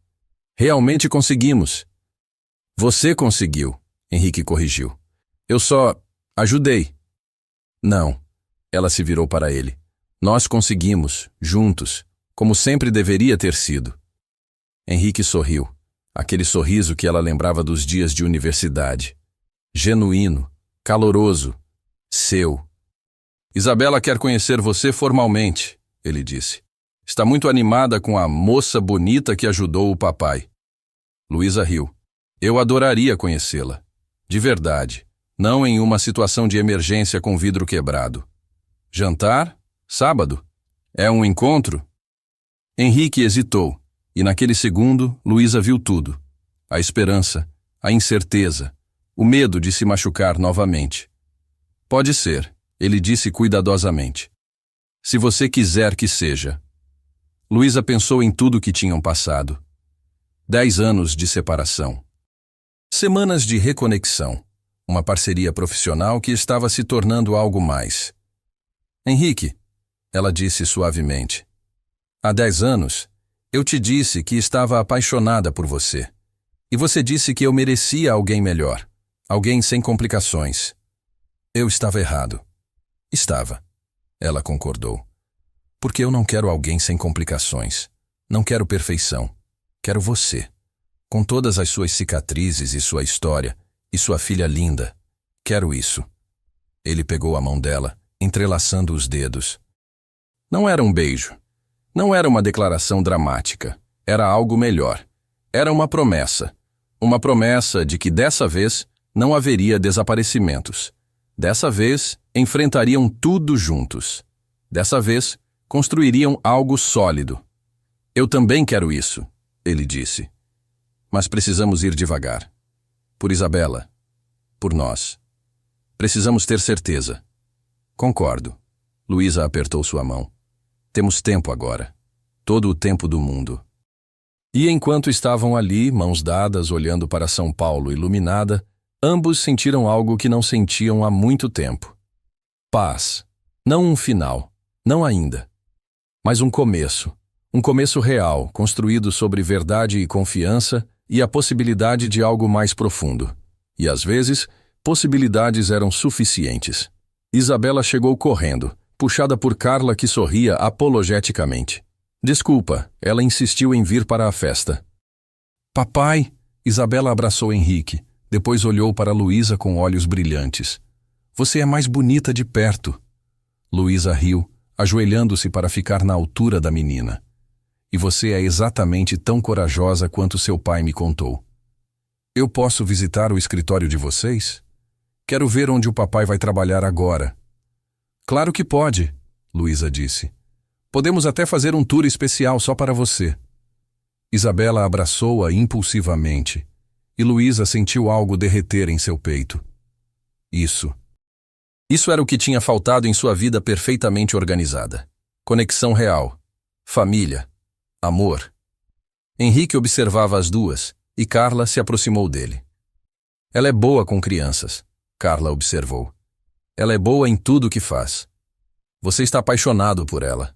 Realmente conseguimos. Você conseguiu, Henrique corrigiu. Eu só ajudei. Não, ela se virou para ele. Nós conseguimos, juntos, como sempre deveria ter sido. Henrique sorriu, aquele sorriso que ela lembrava dos dias de universidade. Genuíno, caloroso, seu. Isabela quer conhecer você formalmente, ele disse. Está muito animada com a moça bonita que ajudou o papai. Luísa riu. Eu adoraria conhecê-la. De verdade. Não em uma situação de emergência com vidro quebrado. Jantar? Sábado? É um encontro? Henrique hesitou, e naquele segundo, Luísa viu tudo. A esperança, a incerteza, o medo de se machucar novamente. Pode ser, ele disse cuidadosamente. Se você quiser que seja. Luísa pensou em tudo que tinham passado. 10 anos de separação. Semanas de reconexão. Uma parceria profissional que estava se tornando algo mais. Henrique, ela disse suavemente. Há 10 anos, eu te disse que estava apaixonada por você. E você disse que eu merecia alguém melhor. Alguém sem complicações. Eu estava errado. Estava. Ela concordou. Porque eu não quero alguém sem complicações. Não quero perfeição. Quero você. Com todas as suas cicatrizes e sua história, e sua filha linda. Quero isso. Ele pegou a mão dela, entrelaçando os dedos. Não era um beijo. Não era uma declaração dramática. Era algo melhor. Era uma promessa. Uma promessa de que dessa vez não haveria desaparecimentos. Dessa vez, enfrentariam tudo juntos. Dessa vez, construiriam algo sólido. Eu também quero isso, ele disse. Mas precisamos ir devagar. Por Isabela. Por nós. Precisamos ter certeza. Concordo. Luísa apertou sua mão. Temos tempo agora. Todo o tempo do mundo. E enquanto estavam ali, mãos dadas, olhando para São Paulo iluminada, ambos sentiram algo que não sentiam há muito tempo. Paz. Não um final. Não ainda. Mas um começo real, construído sobre verdade e confiança e a possibilidade de algo mais profundo. E às vezes, possibilidades eram suficientes. Isabela chegou correndo, puxada por Carla que sorria apologeticamente. Desculpa, ela insistiu em vir para a festa. Papai! Isabela abraçou Henrique, depois olhou para Luísa com olhos brilhantes. Você é mais bonita de perto. Luísa riu, ajoelhando-se para ficar na altura da menina. E você é exatamente tão corajosa quanto seu pai me contou. Eu posso visitar o escritório de vocês? Quero ver onde o papai vai trabalhar agora. Claro que pode, Luísa disse. Podemos até fazer um tour especial só para você. Isabela abraçou-a impulsivamente, e Luísa sentiu algo derreter em seu peito. Isso era o que tinha faltado em sua vida perfeitamente organizada. Conexão real, família, amor. Henrique observava as duas, e Carla se aproximou dele. Ela é boa com crianças, Carla observou. Ela é boa em tudo o que faz. Você está apaixonado por ela.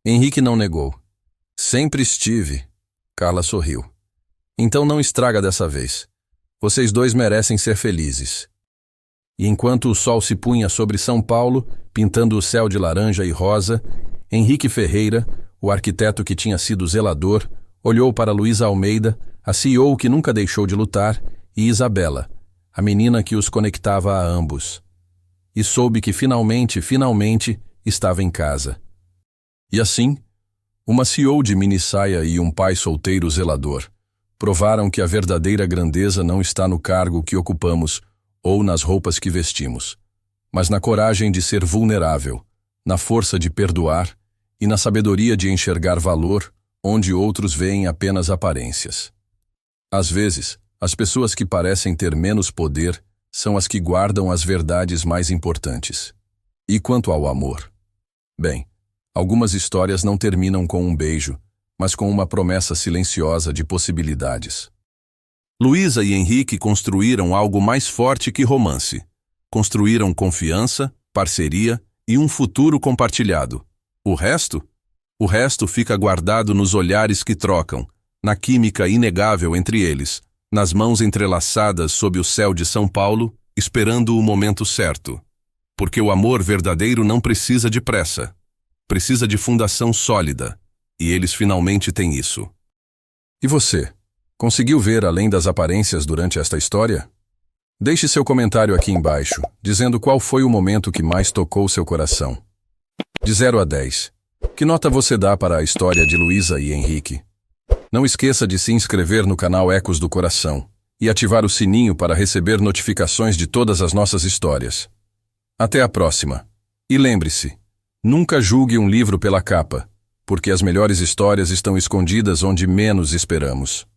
Henrique não negou. Sempre estive. Carla sorriu. Então não estraga dessa vez. Vocês dois merecem ser felizes. E enquanto o sol se punha sobre São Paulo, pintando o céu de laranja e rosa, Henrique Ferreira, o arquiteto que tinha sido zelador, olhou para Luísa Almeida, a CEO que nunca deixou de lutar, e Isabela, a menina que os conectava a ambos. E soube que finalmente estava em casa. E assim, uma CEO de minissaia e um pai solteiro zelador provaram que a verdadeira grandeza não está no cargo que ocupamos ou nas roupas que vestimos, mas na coragem de ser vulnerável, na força de perdoar e na sabedoria de enxergar valor onde outros veem apenas aparências. Às vezes, as pessoas que parecem ter menos poder são as que guardam as verdades mais importantes. E quanto ao amor? Bem, algumas histórias não terminam com um beijo, mas com uma promessa silenciosa de possibilidades. Luísa e Henrique construíram algo mais forte que romance. Construíram confiança, parceria e um futuro compartilhado. O resto? O resto fica guardado nos olhares que trocam, na química inegável entre eles, nas mãos entrelaçadas sob o céu de São Paulo, esperando o momento certo. Porque o amor verdadeiro não precisa de pressa. Precisa de fundação sólida. E eles finalmente têm isso. E você? Conseguiu ver além das aparências durante esta história? Deixe seu comentário aqui embaixo, dizendo qual foi o momento que mais tocou seu coração. De 0 a 10, que nota você dá para a história de Luísa e Henrique? Não esqueça de se inscrever no canal Ecos do Coração e ativar o sininho para receber notificações de todas as nossas histórias. Até a próxima. E lembre-se, nunca julgue um livro pela capa, porque as melhores histórias estão escondidas onde menos esperamos.